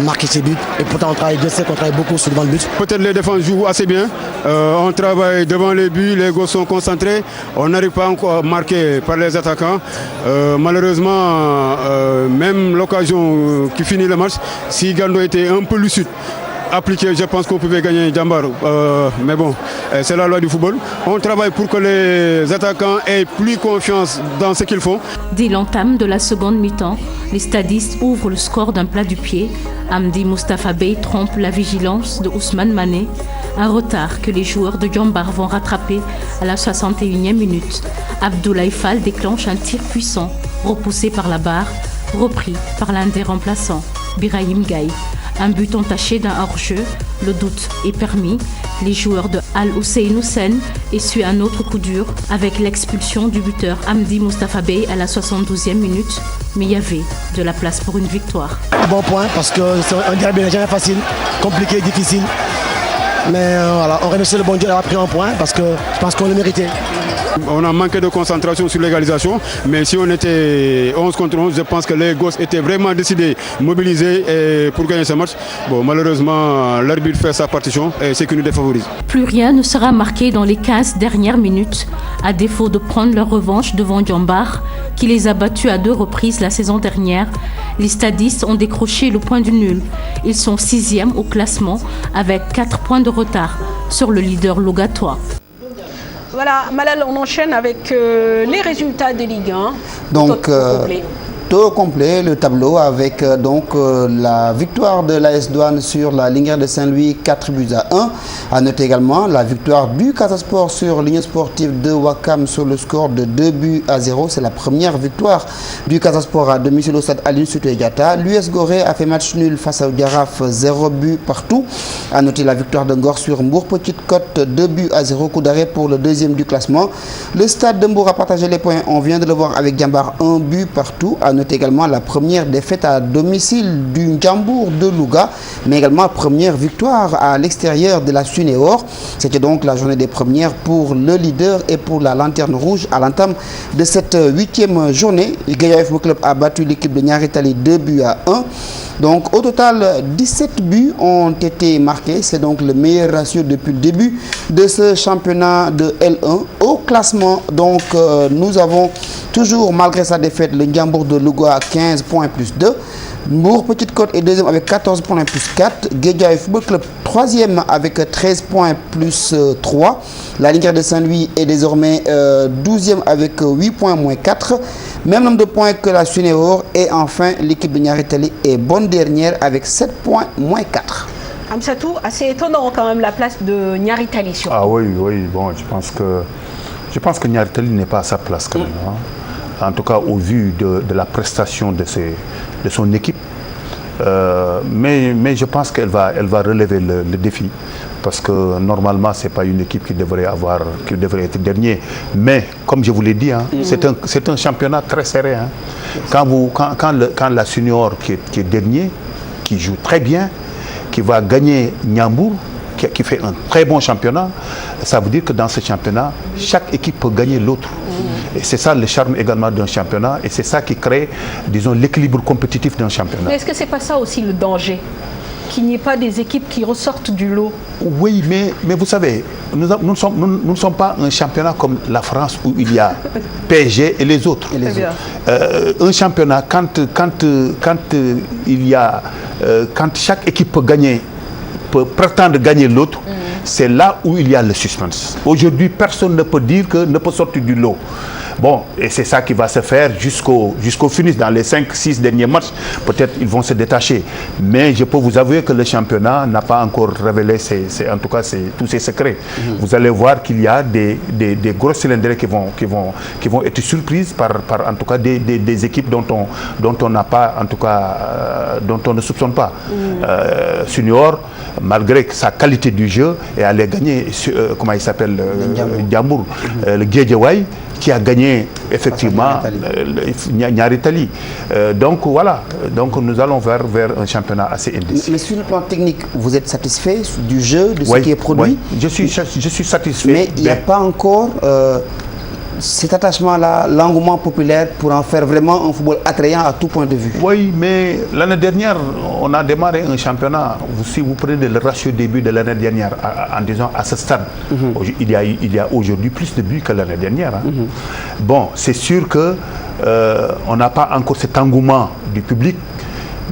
marquer ses buts. Et pourtant on travaille, on travaille beaucoup sur devant le but. Peut-être les défenses jouent assez bien. On travaille devant les buts, les gosses sont concentrés. On n'arrive pas encore à marquer par les attaquants. Malheureusement, même l'occasion qui finit le match, si Gando était un peu lucide, appliqué, je pense qu'on pouvait gagner Djambar. Mais bon, c'est la loi du football. On travaille pour que les attaquants aient plus confiance dans ce qu'ils font. Dès l'entame de la seconde mi-temps, les stadistes ouvrent le score d'un plat du pied. Amdi Moustapha Bey trompe la vigilance de Ousmane Mané. Un retard que les joueurs de Djambar vont rattraper à la 61e minute. Abdoulaye Fall déclenche un tir puissant, repoussé par la barre, repris par l'un des remplaçants, Birahim Gaye. Un but entaché d'un hors-jeu, le doute est permis. Les joueurs de Al-Hussein Hussein essuient un autre coup dur avec l'expulsion du buteur Amdi Moustapha Bey à la 72e minute. Mais il y avait de la place pour une victoire. Bon point parce que c'est un derby jamais facile, compliqué, difficile. Mais voilà, on remercie le bon Dieu d'avoir pris un point parce que je pense qu'on le méritait. On a manqué de concentration sur l'égalisation, mais si on était 11 contre 11, je pense que les gosses étaient vraiment décidés, mobilisés pour gagner ce match. Bon, malheureusement, l'arbitre fait sa partition et c'est qui nous défavorise. Plus rien ne sera marqué dans les 15 dernières minutes, à défaut de prendre leur revanche devant Djambar, qui les a battus à 2 reprises la saison dernière. Les stadistes ont décroché le point du nul. Ils sont 6e au classement avec 4 points de retard sur le leader logatois. Voilà, Malal, on enchaîne avec les résultats de Ligue 1. Donc, tout complet, le tableau avec la victoire de l'AS Douanes sur la Linguère de Saint-Louis, 4-1. À noter également la victoire du Casa Sport sur l'Union Sportive de Ouakam sur le score de 2-0. C'est la première victoire du Casa Sport à domicile au stade Aline Sitoé Diatta. L'US Gorée a fait match nul face au Giraffe, 0 but partout. À noter la victoire de Ngor sur Mbour Petite Côte, 2-0, coup d'arrêt pour le deuxième du classement. Le stade de Mbour a partagé les points, on vient de le voir avec Djambar, 1 but partout. À noter également la première défaite à domicile du Ndjambour de Louga, mais également première victoire à l'extérieur de la Sunéor. C'était donc la journée des premières pour le leader et pour la Lanterne Rouge à l'entame de cette 8e journée. Guédiawaye Football Club a battu l'équipe de Niary Tally 2-1. Donc au total, 17 buts ont été marqués. C'est donc le meilleur ratio depuis le début de ce championnat de L1. Au classement, donc nous avons toujours, malgré sa défaite, le Ndjambour de Louga à 15 points plus 2. Mbour Petite Côte est deuxième avec 14 points plus 4. Guédiawaye Football Club troisième avec 13 points plus 3. La Linguère de Saint-Louis est désormais 12e avec 8 points moins 4. Même nombre de points que la Sunéor. Et enfin, l'équipe de Niary Tally est bonne dernière avec 7 points moins 4. Amsatou, assez étonnant quand même la place de Niary Tally. Ah oui, bon, je pense que Niary Tally n'est pas à sa place quand même. Hein. En tout cas au vu de la prestation de son équipe. Mais je pense qu'elle va relever le défi. Parce que normalement, ce n'est pas une équipe qui devrait être dernier. Mais comme je vous l'ai dit, hein, c'est un championnat très serré. Hein. Quand la Senior qui est dernier, qui joue très bien, qui va gagner Ndiambour, qui fait un très bon championnat, ça veut dire que dans ce championnat, chaque équipe peut gagner l'autre. Et c'est ça le charme également d'un championnat, et c'est ça qui crée, disons, l'équilibre compétitif d'un championnat. Mais est-ce que c'est pas ça aussi le danger? Qu'il n'y ait pas des équipes qui ressortent du lot? Oui, mais vous savez, nous ne sommes pas un championnat comme la France où il y a PSG et les autres. Un championnat, quand chaque équipe peut prétendre gagner l'autre, c'est là où il y a le suspense. Aujourd'hui, personne ne peut sortir du lot. Bon, et c'est ça qui va se faire jusqu'au finish. Dans les 5-6 derniers matchs, peut-être ils vont se détacher. Mais je peux vous avouer que le championnat n'a pas encore révélé tous ses secrets. Vous allez voir qu'il y a des grosses cylindrées qui vont être surprises par en tout cas des équipes dont on n'a pas, en tout cas, dont on ne soupçonne pas. Senior, malgré sa qualité du jeu, est allé gagner, comment il s'appelle, Ndjambour, le Guédiawaye, qui a gagné effectivement Niary Tally. Donc voilà, donc nous allons vers un championnat assez indécis. Mais sur le plan technique, vous êtes satisfait du jeu, de ce qui est produit? Oui, je suis satisfait. Mais il n'y a pas encore cet attachement-là, l'engouement populaire pour en faire vraiment un football attrayant à tout point de vue. Oui, mais l'année dernière, on a démarré un championnat. Si vous prenez le ratio début de l'année dernière, en disant à ce stade, il y a aujourd'hui plus de buts que l'année dernière. Hein. Bon, c'est sûr que on n'a pas encore cet engouement du public,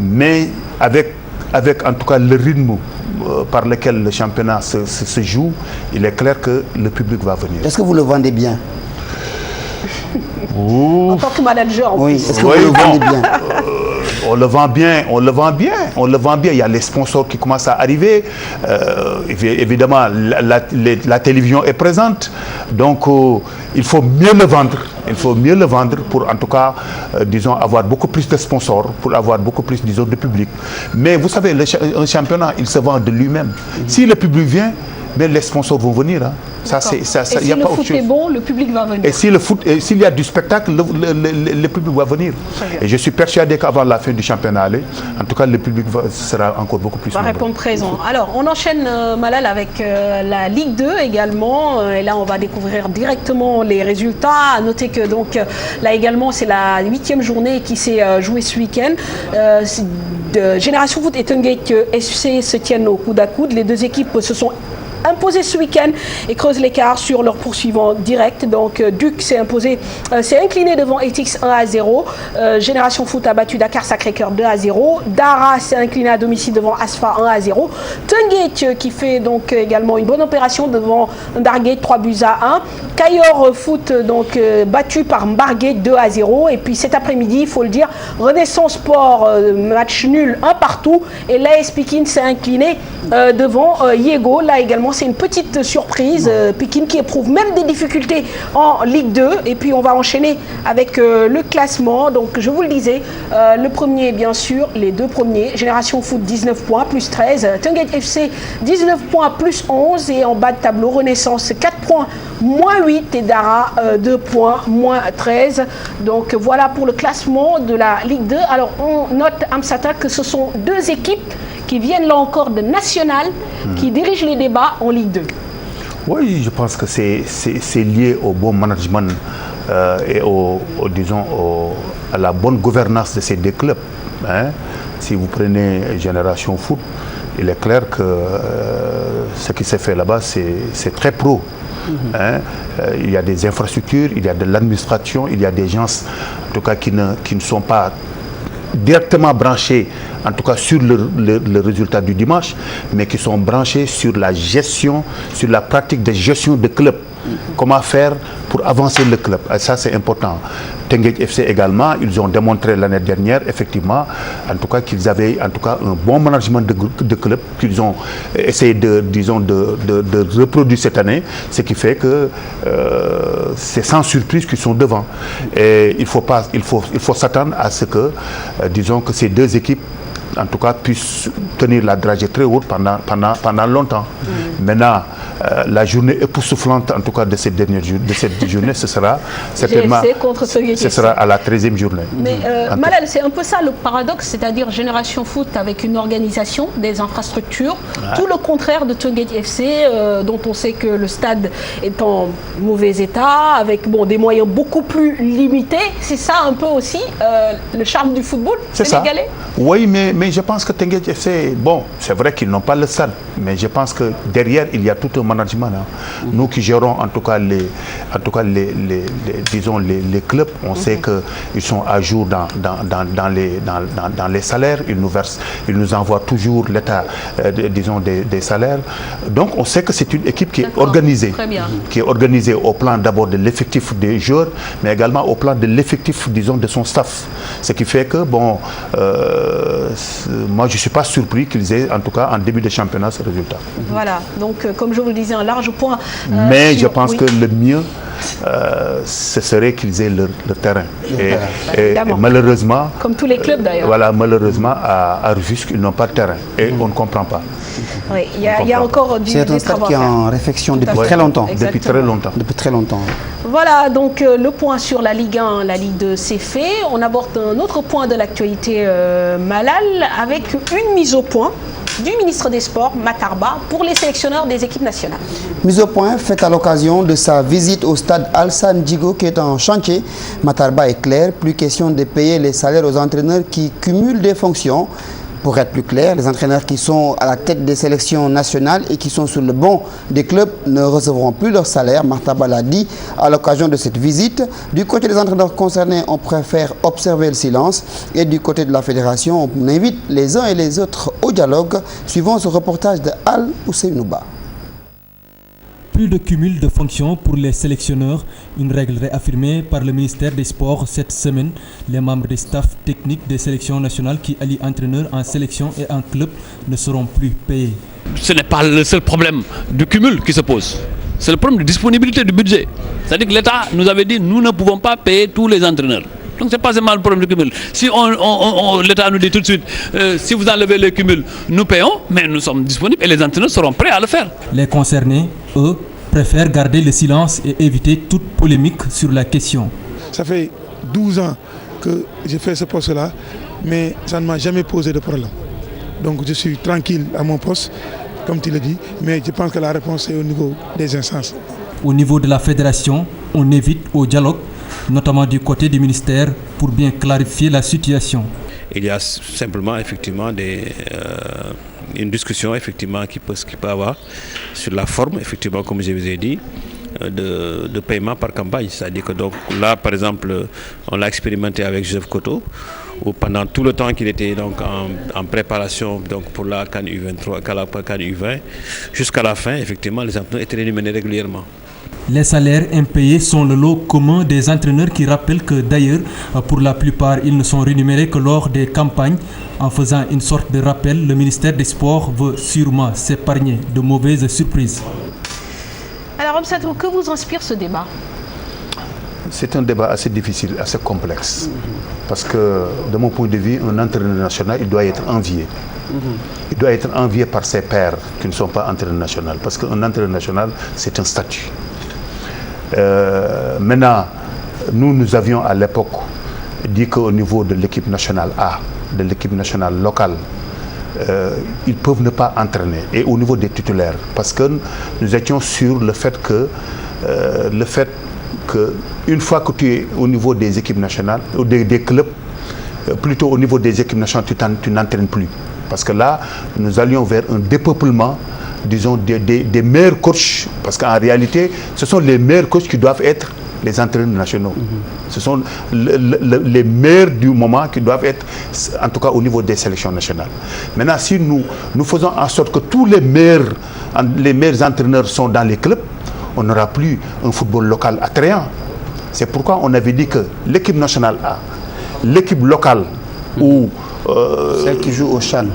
mais avec en tout cas le rythme par lequel le championnat se joue, il est clair que le public va venir. Est-ce que vous le vendez bien? En tant que manager, oui. Est-ce que vous le vendez bien? On le vend bien, on le vend bien, on le vend bien. Il y a les sponsors qui commencent à arriver. Évidemment, la télévision est présente. Donc, il faut mieux le vendre. Il faut mieux le vendre pour, en tout cas, disons, avoir beaucoup plus de sponsors, pour avoir beaucoup plus, disons, de public. Mais vous savez, un championnat, il se vend de lui-même. Si le public vient, mais les sponsors vont venir. Hein. Et si le foot est bon, le public va venir. Et s'il y a du spectacle, le public va venir. Et je suis persuadé qu'avant la fin du championnat, en tout cas, le public sera encore beaucoup plus nombreux. Va répondre présent. Alors, on enchaîne, Malal, avec la Ligue 2 également. Et là, on va découvrir directement les résultats. À noter que, donc, là également, c'est la 8e journée qui s'est jouée ce week-end. Génération Foot et Tungate FC se tiennent au coude à coude. Les deux équipes se sont imposés ce week-end et creusent l'écart sur leur poursuivant direct. Donc Duc s'est incliné devant Etix 1-0. Génération Foot a battu Dakar Sacré-Cœur 2-0. Dara s'est incliné à domicile devant Asfa 1-0. Tungate qui fait donc également une bonne opération devant Ndargate 3-1. Kayor Foot donc battu par Mbargate 2-0. Et puis cet après-midi, il faut le dire, Renaissance Sport match nul 1 partout. Et l'AS Pikine s'est incliné devant Yego. Là également, c'est une petite surprise. Pikine qui éprouve même des difficultés en Ligue 2. Et puis on va enchaîner avec le classement. Donc je vous le disais, le premier bien sûr, les deux premiers. Génération Foot 19 points plus 13. Tungate FC 19 points plus 11. Et en bas de tableau, Renaissance 4 points moins 8. Et Dara 2 points moins 13. Donc voilà pour le classement de la Ligue 2. Alors on note, Amsata, que ce sont deux équipes qui viennent là encore de National, qui dirigent les débats en Ligue 2. Oui, je pense que c'est lié au bon management et à la bonne gouvernance de ces deux clubs. Hein. Si vous prenez Génération Foot, il est clair que ce qui s'est fait là-bas, c'est très pro. Hein. Il y a des infrastructures, il y a de l'administration, il y a des gens en tout cas qui ne sont pas directement branchés en tout cas sur le résultat du dimanche, mais qui sont branchés sur la gestion, sur la pratique de gestion de club. Comment faire pour avancer le club. Et ça, c'est important. Tungate FC également, ils ont démontré l'année dernière, effectivement, en tout cas, qu'ils avaient en tout cas un bon management de club, qu'ils ont essayé de reproduire cette année, ce qui fait que c'est sans surprise qu'ils sont devant. Et il faut s'attendre à ce que, disons que ces deux équipes en tout cas puissent tenir la dragée très haute pendant longtemps. Maintenant, la journée époustouflante en tout cas de cette journée, ce sera certainement à la 13e journée. Mais Malal, c'est un peu ça le paradoxe, c'est-à-dire Génération Foot avec une organisation, des infrastructures, tout le contraire de Tungate FC, dont on sait que le stade est en mauvais état, avec des moyens beaucoup plus limités. C'est ça un peu aussi le charme du football sénégalais. Oui, mais je pense que Tungate FC, c'est vrai qu'ils n'ont pas le stade, mais je pense que derrière, il y a tout un management. Hein. Nous qui gérons en tout cas les clubs, on sait qu'ils sont à jour dans les salaires, ils nous envoient toujours l'état des salaires. Donc on sait que c'est une équipe qui est organisée. Qui est organisée au plan d'abord de l'effectif des joueurs, mais également au plan de l'effectif, de son staff. Ce qui fait que, moi je ne suis pas surpris qu'ils aient, en tout cas en début de championnat, ce résultat. Voilà, donc comme je vous le disais, un large point. Mais je pense que le mieux, ce serait qu'ils aient leur terrain. Et malheureusement... Comme tous les clubs d'ailleurs. Voilà, malheureusement, à Rufisque, ils n'ont pas de terrain. Et on ne comprend pas. Oui, il y a encore des travaux. C'est un stade qui est en réflexion depuis très longtemps. Depuis très longtemps. Depuis très longtemps. Voilà, donc le point sur la Ligue 1, la Ligue 2, c'est fait. On aborde un autre point de l'actualité, Malal, avec une mise au point du ministre des Sports, Matar Ba, pour les sélectionneurs des équipes nationales. Mise au point faite à l'occasion de sa visite au stade Alassane Djigo qui est en chantier. Matar Ba est clair, plus question de payer les salaires aux entraîneurs qui cumulent des fonctions. Pour être plus clair, les entraîneurs qui sont à la tête des sélections nationales et qui sont sur le banc des clubs ne recevront plus leur salaire. Matar Ba l'a dit à l'occasion de cette visite. Du côté des entraîneurs concernés, on préfère observer le silence. Et du côté de la fédération, on invite les uns et les autres au dialogue. Suivant ce reportage de Al Ousseinouba. Plus de cumul de fonctions pour les sélectionneurs, une règle réaffirmée par le ministère des Sports cette semaine. Les membres des staffs techniques des sélections nationales qui allient entraîneurs en sélection et en club ne seront plus payés. Ce n'est pas le seul problème du cumul qui se pose. C'est le problème de disponibilité du budget. C'est-à-dire que l'État nous avait dit nous ne pouvons pas payer tous les entraîneurs. Donc ce n'est pas seulement le problème du cumul. Si l'État nous dit tout de suite, si vous enlevez le cumul, nous payons, mais nous sommes disponibles et les entraîneurs seront prêts à le faire. Les concernés, eux, préfèrent garder le silence et éviter toute polémique sur la question. Ça fait 12 ans que j'ai fait ce poste-là, mais ça ne m'a jamais posé de problème. Donc je suis tranquille à mon poste, comme tu le dis, mais je pense que la réponse est au niveau des instances. Au niveau de la fédération, on évite au dialogue, notamment du côté du ministère, pour bien clarifier la situation. Il y a simplement effectivement une discussion effectivement qui peut avoir sur la forme, effectivement, comme je vous ai dit, de paiement par campagne. C'est-à-dire que donc là, par exemple, on l'a expérimenté avec Joseph Koto, où pendant tout le temps qu'il était donc en préparation donc pour la CAN U23, CAN U20, jusqu'à la fin, effectivement, les entraîneurs étaient rémunérés régulièrement. Les salaires impayés sont le lot commun des entraîneurs qui rappellent que d'ailleurs, pour la plupart, ils ne sont rémunérés que lors des campagnes. En faisant une sorte de rappel, le ministère des Sports veut sûrement s'épargner de mauvaises surprises. Alors, Amsatou, que vous inspire ce débat? C'est un débat assez difficile, assez complexe. Parce que, de mon point de vue, un entraîneur national, il doit être envié. Il doit être envié par ses pairs qui ne sont pas entraîneurs nationaux. Parce qu'un entraîneur national, c'est un statut. Maintenant, nous avions à l'époque dit qu'au niveau de l'équipe nationale A, de l'équipe nationale locale, ils peuvent ne pas entraîner. Et au niveau des titulaires, parce que nous étions sur le fait que une fois que tu es au niveau des équipes nationales, ou des clubs, plutôt au niveau des équipes nationales, tu n'entraînes plus. Parce que là, nous allions vers un dépeuplement, disons, des meilleurs coachs, parce qu'en réalité, ce sont les meilleurs coachs qui doivent être les entraîneurs nationaux. Ce sont les meilleurs du moment qui doivent être, en tout cas au niveau des sélections nationales. Maintenant, si nous faisons en sorte que tous les meilleurs entraîneurs sont dans les clubs, on n'aura plus un football local attrayant. C'est pourquoi on avait dit que l'équipe nationale A, l'équipe locale ou celle qui joue au CHAN.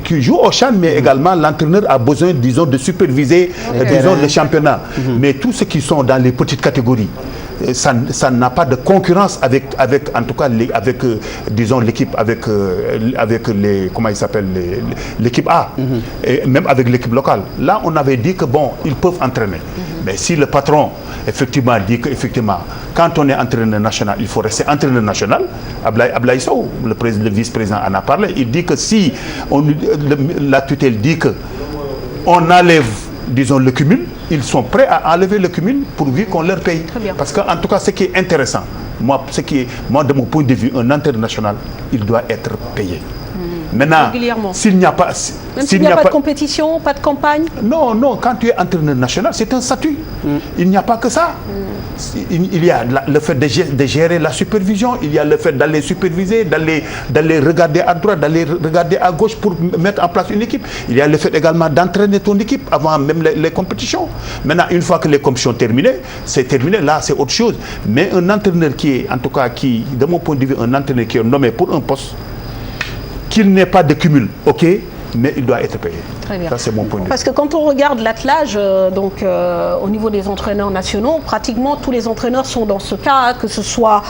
Qui joue au CHAN, mais également l'entraîneur a besoin, disons, de superviser, disons, le championnat. Mais tous ceux qui sont dans les petites catégories, ça n'a pas de concurrence avec en tout cas, disons, l'équipe, avec les, comment il s'appelle, l'équipe A, et même avec l'équipe locale. Là, on avait dit que bon, ils peuvent entraîner. Mais si le patron, effectivement, dit qu'effectivement, quand on est entraîneur national, il faut rester entraîneur national, Ablaye Sow, le vice-président en a parlé, il dit que si la tutelle dit que on enlève, disons, le cumul, ils sont prêts à enlever le cumul pourvu qu'on leur paye. Parce qu'en tout cas, ce qui est intéressant, moi, de mon point de vue, un entraîneur national, il doit être payé. Maintenant, s'il n'y a pas... Même s'il n'y a pas de compétition, pas de campagne? Non, quand tu es entraîneur national, c'est un statut. Il n'y a pas que ça. Il y a le fait de gérer la supervision, il y a le fait d'aller superviser, d'aller regarder à droite, d'aller regarder à gauche pour mettre en place une équipe. Il y a le fait également d'entraîner ton équipe avant même les compétitions. Maintenant, une fois que les compétitions sont terminées, c'est terminé, là c'est autre chose. Mais un entraîneur qui est, en tout cas, de mon point de vue, un entraîneur qui est nommé pour un poste, qu'il n'ait pas de cumul, ok, mais il doit être payé. Très bien. Ça, c'est mon point de vue. Parce que quand on regarde l'attelage, au niveau des entraîneurs nationaux, pratiquement tous les entraîneurs sont dans ce cas, que ce soit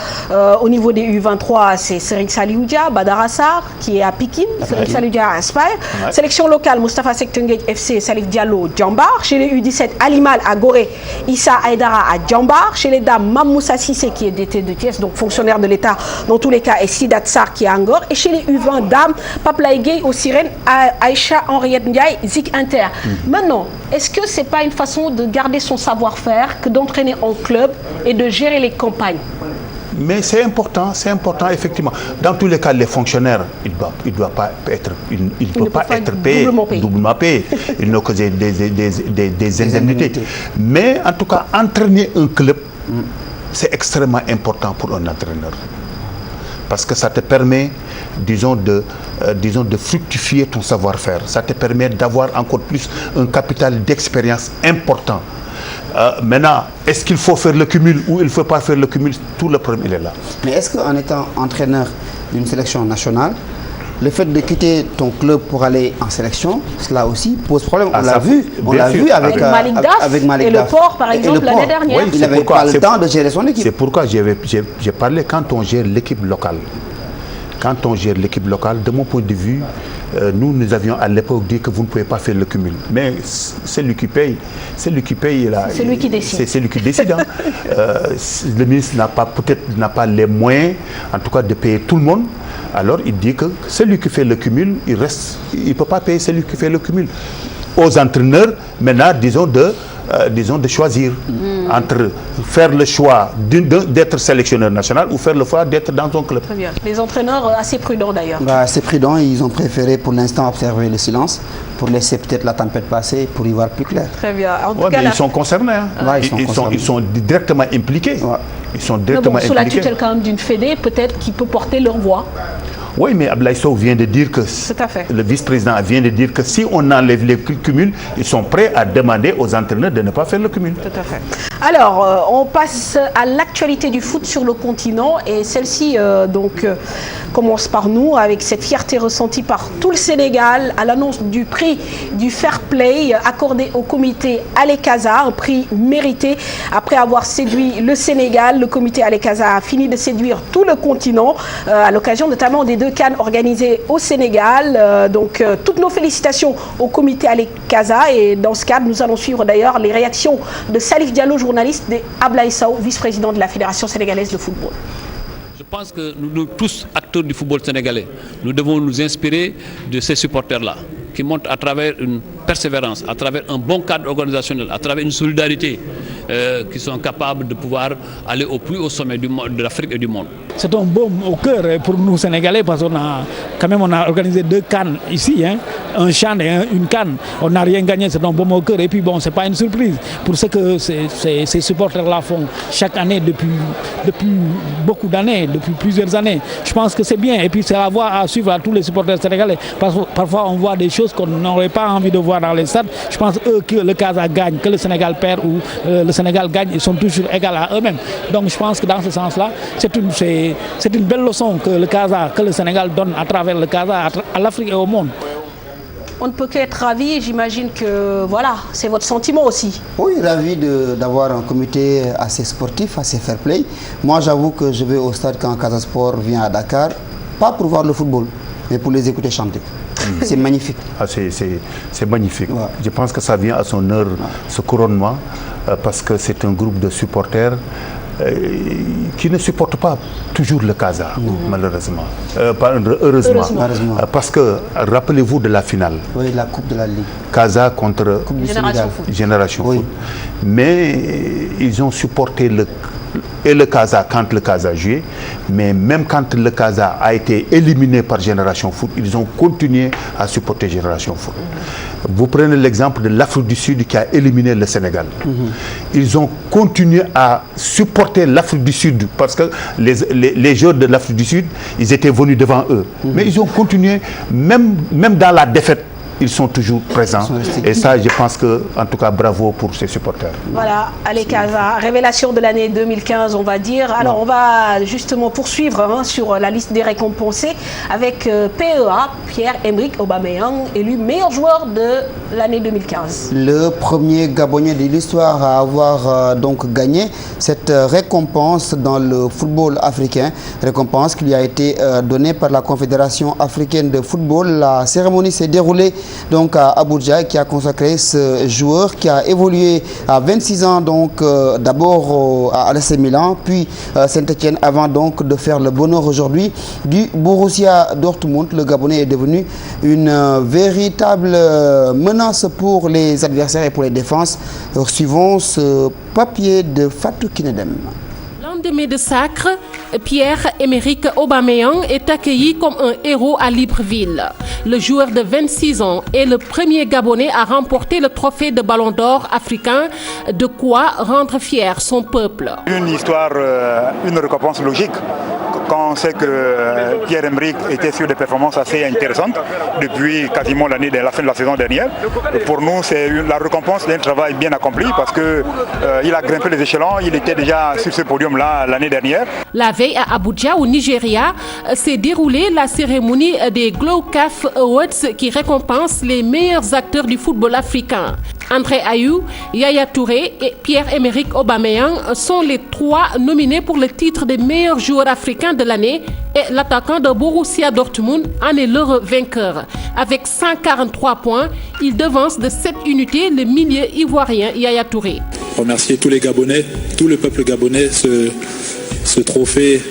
au niveau des U23, c'est Serigne Saliou Dia, Badara Sarr, qui est à Pikine, Serigne Saliou Dia à Aspire. Ouais. Sélection locale, Moustapha Seck Teungueth FC, Salif Diallo, Djambar. Chez les U17, Alimal à Gorée, Issa Aïdara à Djambar. Chez les dames, Mamoussa Sissé, qui est DT de Thiès, donc fonctionnaire de l'État dans tous les cas, et Sidat Sarr, qui est à Angor. Et chez les U20 dames, Pape Laye Gueye aux Sirènes Aïcha Henriette Ndiaye, Zik Inter. Maintenant, est-ce que ce n'est pas une façon de garder son savoir-faire que d'entraîner en club et de gérer les campagnes? Mais c'est important effectivement. Dans tous les cas, les fonctionnaires, ils ne doivent pas être, ils ne pas être payés, doublement payés. Ils n'ont que des indemnités. Mais en tout cas, entraîner un club, c'est extrêmement important pour un entraîneur. Parce que ça te permet, disons, de fructifier ton savoir-faire. Ça te permet d'avoir encore plus un capital d'expérience important. Maintenant, est-ce qu'il faut faire le cumul ou il ne faut pas faire le cumul? Tout le problème, il est là. Mais est-ce qu'en étant entraîneur d'une sélection nationale, le fait de quitter ton club pour aller en sélection, cela aussi pose problème? On l'a vu avec Malik Daf et le Port, par exemple, l'année dernière. Oui, il n'avait pas le temps de gérer son équipe. C'est pourquoi j'ai parlé quand on gère l'équipe locale. Quand on gère l'équipe locale, de mon point de vue, nous avions à l'époque dit que vous ne pouvez pas faire le cumul. Mais c'est lui qui paye. C'est lui qui paye. C'est lui qui décide. C'est lui qui décide. Hein. Le ministre peut-être n'a pas les moyens, en tout cas, de payer tout le monde. Alors il dit que celui qui fait le cumul, il ne peut pas payer celui qui fait le cumul. Aux entraîneurs, maintenant, disons de choisir entre faire le choix d'être sélectionneur national ou faire le choix d'être dans ton club. Très bien. Les entraîneurs assez prudents d'ailleurs. Assez prudents, ils ont préféré pour l'instant observer le silence pour laisser peut-être la tempête passer pour y voir plus clair. Très bien. En tout cas, mais ils sont concernés. Hein. Ils sont directement impliqués. Ouais. Ils sont directement sous la tutelle quand même d'une fédé, peut-être qui peut porter leur voix. Oui, mais Abdoulaye Sow vient de dire que le vice-président vient de dire que si on enlève les cumuls, ils sont prêts à demander aux entraîneurs de ne pas faire le cumul. Tout à fait. Alors, on passe à l'actualité du foot sur le continent et celle-ci commence par nous avec cette fierté ressentie par tout le Sénégal à l'annonce du prix du Fair Play accordé au comité Alekaza, un prix mérité. Après avoir séduit le Sénégal, le comité Alekaza a fini de séduire tout le continent à l'occasion notamment des 2 CAN organisées au Sénégal. Toutes nos félicitations au comité Alekaza et dans ce cadre, nous allons suivre d'ailleurs les réactions de Salif Diallo, journaliste, et Abdoulaye Sow, vice-président de la Fédération sénégalaise de football. Je pense que nous tous, acteurs du football sénégalais, nous devons nous inspirer de ces supporters-là, qui montrent à travers une persévérance, à travers un bon cadre organisationnel, à travers une solidarité, qui sont capables de pouvoir aller au plus haut sommet de l'Afrique et du monde. C'est un baume au cœur pour nous Sénégalais parce qu'on a organisé 2 CAN ici, hein, un CHAN et une CAN. On n'a rien gagné, c'est un baume au cœur. Et puis bon, c'est pas une surprise pour ce que ces supporters-là font chaque année depuis beaucoup d'années, depuis plusieurs années. Je pense que c'est bien et puis c'est la voie à suivre à tous les supporters sénégalais. Parce que parfois on voit des choses qu'on n'aurait pas envie de voir dans les stades. Je pense que le Casa gagne, que le Sénégal perd ou le Sénégal gagne, ils sont toujours égaux à eux-mêmes. Donc je pense que dans ce sens-là, c'est une belle leçon que le Sénégal donne à travers le Casa à l'Afrique et au monde. On ne peut qu'être ravi, j'imagine que voilà, c'est votre sentiment aussi. Oui, ravi d'avoir un comité assez sportif, assez fair play. Moi, j'avoue que je vais au stade quand Casa Sport vient à Dakar, pas pour voir le football, mais pour les écouter chanter. C'est magnifique. C'est magnifique. Ouais. Je pense que ça vient à son heure, ce couronnement, parce que c'est un groupe de supporters qui ne supportent pas toujours le Casa, malheureusement. Heureusement. Parce que, rappelez-vous de la finale. Oui, la Coupe de la Ligue. Casa contre Génération Foot. Mais ils ont supporté le Casa quand le Casa jouait, mais même quand le Casa a été éliminé par Génération Foot, ils ont continué à supporter Génération Foot. Vous prenez l'exemple de l'Afrique du Sud qui a éliminé le Sénégal. Ils ont continué à supporter l'Afrique du Sud parce que les joueurs de l'Afrique du Sud, ils étaient venus devant eux. Mais ils ont continué, même dans la défaite, ils sont toujours présents. Et ça, je pense que, en tout cas, bravo pour ces supporters. Voilà, Alekaza, révélation de l'année 2015, on va dire. Alors, on va justement poursuivre sur la liste des récompensés avec PEA, Pierre-Emerick Aubameyang, élu meilleur joueur de l'année 2015. Le premier Gabonais de l'histoire à avoir donc gagné cette récompense dans le football africain. Récompense qui lui a été donnée par la Confédération africaine de football. La cérémonie s'est déroulée donc à Abuja et qui a consacré ce joueur qui a évolué à 26 ans donc d'abord à l'AC Milan puis Saint-Etienne avant donc de faire le bonheur aujourd'hui du Borussia Dortmund. Le Gabonais est devenu une véritable menace pour les adversaires et pour les défenses. Suivons ce papier de Fatou Kinedem. Lendemain de sacre, Pierre-Emerick Aubameyang est accueilli comme un héros à Libreville. Le joueur de 26 ans est le premier Gabonais à remporter le trophée de Ballon d'Or africain, de quoi rendre fier son peuple. Une histoire, une récompense logique. Quand on sait que Pierre-Emerick était sur des performances assez intéressantes depuis quasiment l'année de la fin de la saison dernière, pour nous c'est la récompense d'un travail bien accompli parce qu'il a grimpé les échelons, il était déjà sur ce podium-là l'année dernière. La veille à Abuja, au Nigeria, s'est déroulée la cérémonie des GLOCAF Awards qui récompense les meilleurs acteurs du football africain. André Ayew, Yaya Touré et Pierre-Emerick Aubameyang sont les 3 nominés pour le titre des meilleurs joueurs africains de l'année et l'attaquant de Borussia Dortmund en est l'heureux vainqueur. Avec 143 points, il devance de 7 unités le milieu ivoirien Yaya Touré. Remercier tous les Gabonais, tout le peuple gabonais, ce trophée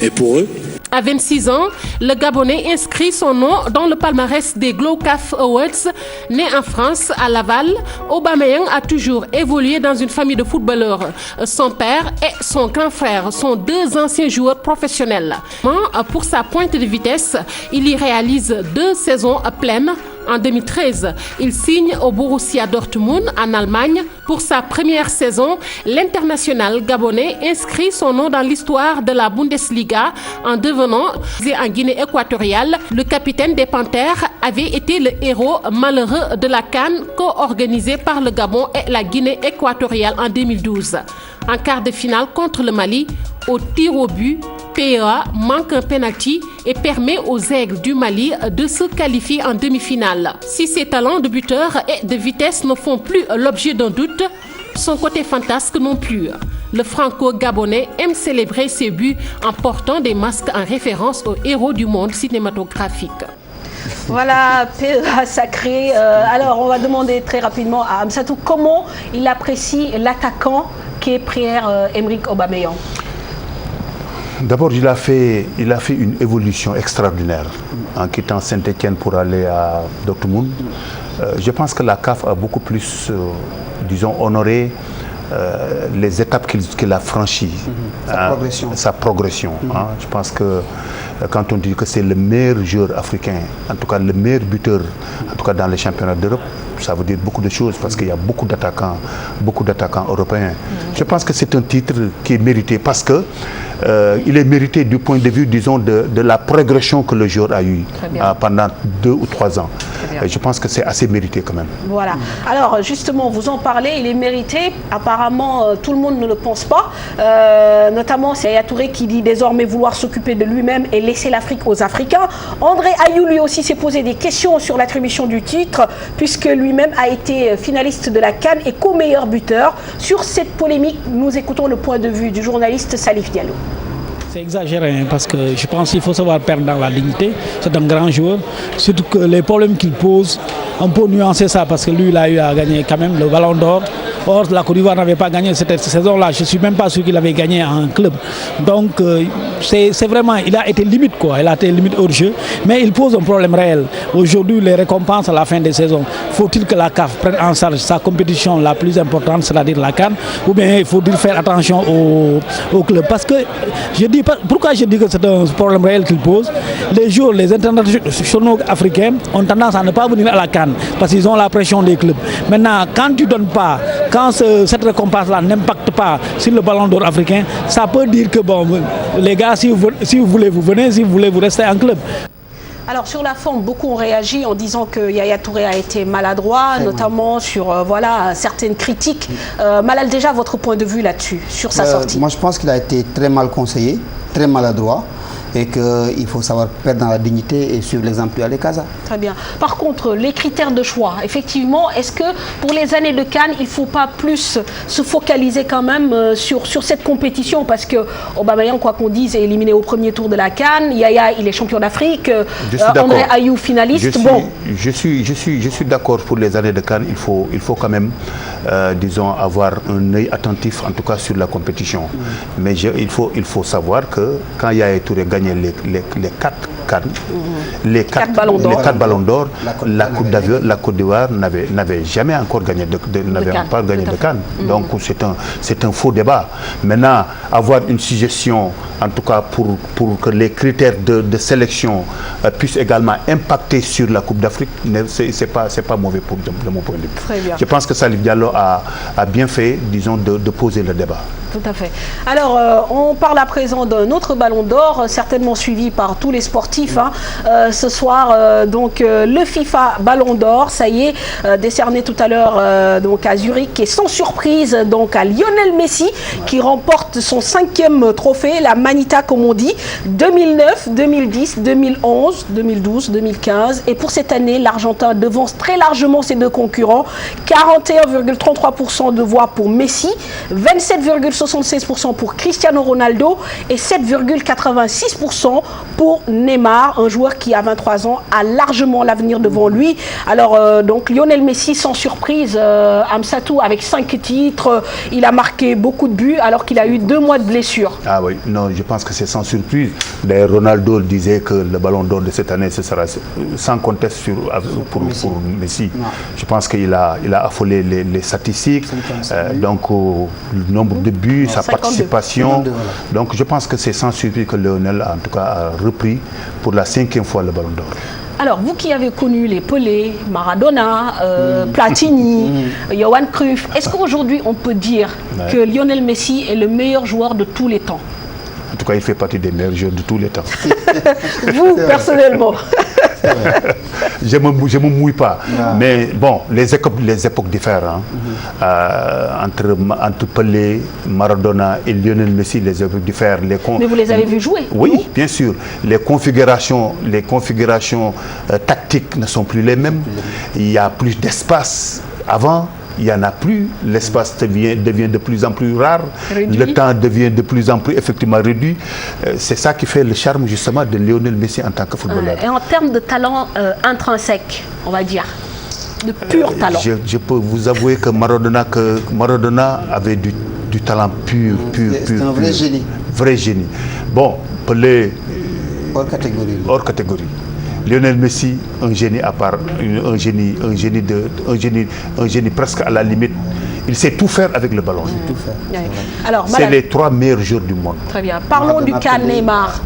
est pour eux. À 26 ans, le Gabonais inscrit son nom dans le palmarès des GLOCAF Awards. Né en France, à Laval, Aubameyang a toujours évolué dans une famille de footballeurs. Son père et son grand frère sont 2 anciens joueurs professionnels. Pour sa pointe de vitesse, il y réalise 2 saisons pleines. En 2013, il signe au Borussia Dortmund en Allemagne. Pour sa première saison, l'international gabonais inscrit son nom dans l'histoire de la Bundesliga en devenant en Guinée équatoriale. Le capitaine des Panthères avait été le héros malheureux de la CAN co-organisée par le Gabon et la Guinée équatoriale en 2012. En quart de finale contre le Mali, au tir au but, PEA manque un penalty et permet aux Aigles du Mali de se qualifier en demi-finale. Si ses talents de buteur et de vitesse ne font plus l'objet d'un doute, son côté fantasque non plus. Le franco-gabonais aime célébrer ses buts en portant des masques en référence aux héros du monde cinématographique. Voilà, PEA sacré. Alors, on va demander très rapidement à Amsatou comment il apprécie l'attaquant qui est Pierre-Emerick Aubameyang. D'abord, il a fait une évolution extraordinaire en quittant Saint-Etienne pour aller à Dortmund. Je pense que la CAF a beaucoup plus, disons, honoré les étapes qu'il a franchies. Sa progression. Hein. Je pense que quand on dit que c'est le meilleur joueur africain, en tout cas le meilleur buteur, en tout cas dans les championnats d'Europe, ça veut dire beaucoup de choses parce qu'il y a beaucoup d'attaquants européens. Je pense que c'est un titre qui est mérité parce que il est mérité du point de vue, disons, de la progression que le joueur a eue pendant 2 ou 3 ans. Et je pense que c'est assez mérité quand même. Voilà. Alors, justement, vous en parlez, il est mérité. Apparemment, tout le monde ne le pense pas. Notamment, c'est Yaya Touré qui dit désormais vouloir s'occuper de lui-même et laisser l'Afrique aux Africains. André Ayew, lui aussi, s'est posé des questions sur l'attribution du titre, puisque lui-même a été finaliste de la CAN et co-meilleur buteur. Sur cette polémique, nous écoutons le point de vue du journaliste Salif Diallo. C'est exagéré parce que je pense qu'il faut savoir perdre dans la dignité. C'est un grand joueur. Surtout que les problèmes qu'il pose, on peut nuancer ça parce que lui, il a eu à gagner quand même le Ballon d'Or. Or, la Côte d'Ivoire n'avait pas gagné cette saison-là. Je ne suis même pas sûr qu'il avait gagné en club. Donc, c'est vraiment, il a été limite quoi. Il a été limite hors jeu. Mais il pose un problème réel. Aujourd'hui, les récompenses à la fin des saisons, faut-il que la CAF prenne en charge sa compétition la plus importante, c'est-à-dire la CAN, ou bien faut-il faire attention au club? Parce que je dis, pourquoi je dis que c'est un problème réel qu'il pose? Les joueurs, les internationaux africains ont tendance à ne pas venir à la CAN parce qu'ils ont la pression des clubs. Maintenant, quand tu ne donnes pas, quand cette récompense-là n'impacte pas sur le Ballon d'Or africain, ça peut dire que bon, les gars, si vous voulez, vous venez, si vous voulez, vous restez en club. Alors sur la forme, beaucoup ont réagi en disant que Yaya Touré a été maladroit, notamment sur certaines critiques. Malal, déjà votre point de vue là-dessus, sur sa sortie? Moi je pense qu'il a été très mal conseillé, très maladroit. et qu'il faut savoir perdre dans la dignité et suivre l'exemple du Casa. Très bien. Par contre, les critères de choix, effectivement, est-ce que pour les années de Cannes, il ne faut pas plus se focaliser quand même sur cette compétition, parce que Aubameyang, quoi qu'on dise, est éliminé au premier tour de la Cannes. Yaya, il est champion d'Afrique. André Ayou, finaliste. Je suis d'accord pour les années de Cannes. Il faut quand même, disons, avoir un œil attentif, en tout cas, sur la compétition. Mais il faut savoir que quand Yaya Touré gagnait les 4 Cannes, les 4 ballons d'or, la Côte d'Ivoire n'avait jamais encore gagné de Cannes. Donc c'est un faux débat. Maintenant, avoir une suggestion, en tout cas pour que les critères de sélection puissent également impacter sur la Coupe d'Afrique, c'est pas mauvais de mon point de vue. Je pense que Salif Diallo a bien fait, disons, de poser le débat. Tout à fait. Alors, on parle à présent d'un autre ballon d'or, certainement suivi par tous les sportifs. Ce soir, donc, le FIFA Ballon d'Or, ça y est, décerné tout à l'heure donc à Zurich, et sans surprise donc à Lionel Messi, qui remporte son 5e trophée, la Manita comme on dit, 2009, 2010, 2011, 2012, 2015. Et pour cette année, l'Argentin devance très largement ses deux concurrents, 41,33% de voix pour Messi, 27,76% pour Cristiano Ronaldo et 7,86% pour Neymar, un joueur qui à 23 ans a largement l'avenir devant lui. Alors donc Lionel Messi, sans surprise, Amsatou, avec 5 titres, il a marqué beaucoup de buts alors qu'il a eu 2 mois de blessure. Ah oui, non, je pense que c'est sans surprise. D'ailleurs, Ronaldo disait que le ballon d'or de cette année, ce sera sans conteste pour Messi. Non. Je pense qu'il a affolé les statistiques, donc le nombre de buts, sa 52. Participation. 52, voilà. Donc je pense que c'est sans surprise que Lionel, en tout cas, a repris pour la 5e fois le ballon d'or. Alors, vous qui avez connu les Pelé, Maradona, Platini, Johan Cruyff, est-ce qu'aujourd'hui on peut dire que Lionel Messi est le meilleur joueur de tous les temps? En tout cas, il fait partie des meilleurs joueurs de tous les temps. Vous, personnellement? Je me mouille pas. Mais bon, les époques diffèrent. Entre Pelé, Maradona et Lionel Messi, les époques diffèrent. Mais vous les avez vus jouer? Oui, bien sûr. Les configurations tactiques ne sont plus les mêmes. Il y a plus d'espace. Avant, il n'y en a plus, l'espace devient de plus en plus rare, réduit. Le temps devient de plus en plus effectivement réduit. C'est ça qui fait le charme justement de Lionel Messi en tant que footballeur. Et en termes de talent intrinsèque, on va dire, de pur talent. Je peux vous avouer que Maradona avait du talent pur. C'est un vrai génie. Vrai génie. Bon, Pelé, hors catégorie. Lionel Messi, un génie à part, un génie presque à la limite. Il sait tout faire avec le ballon. C'est les 3 meilleurs joueurs du monde. Très bien. Parlons du cas Neymar.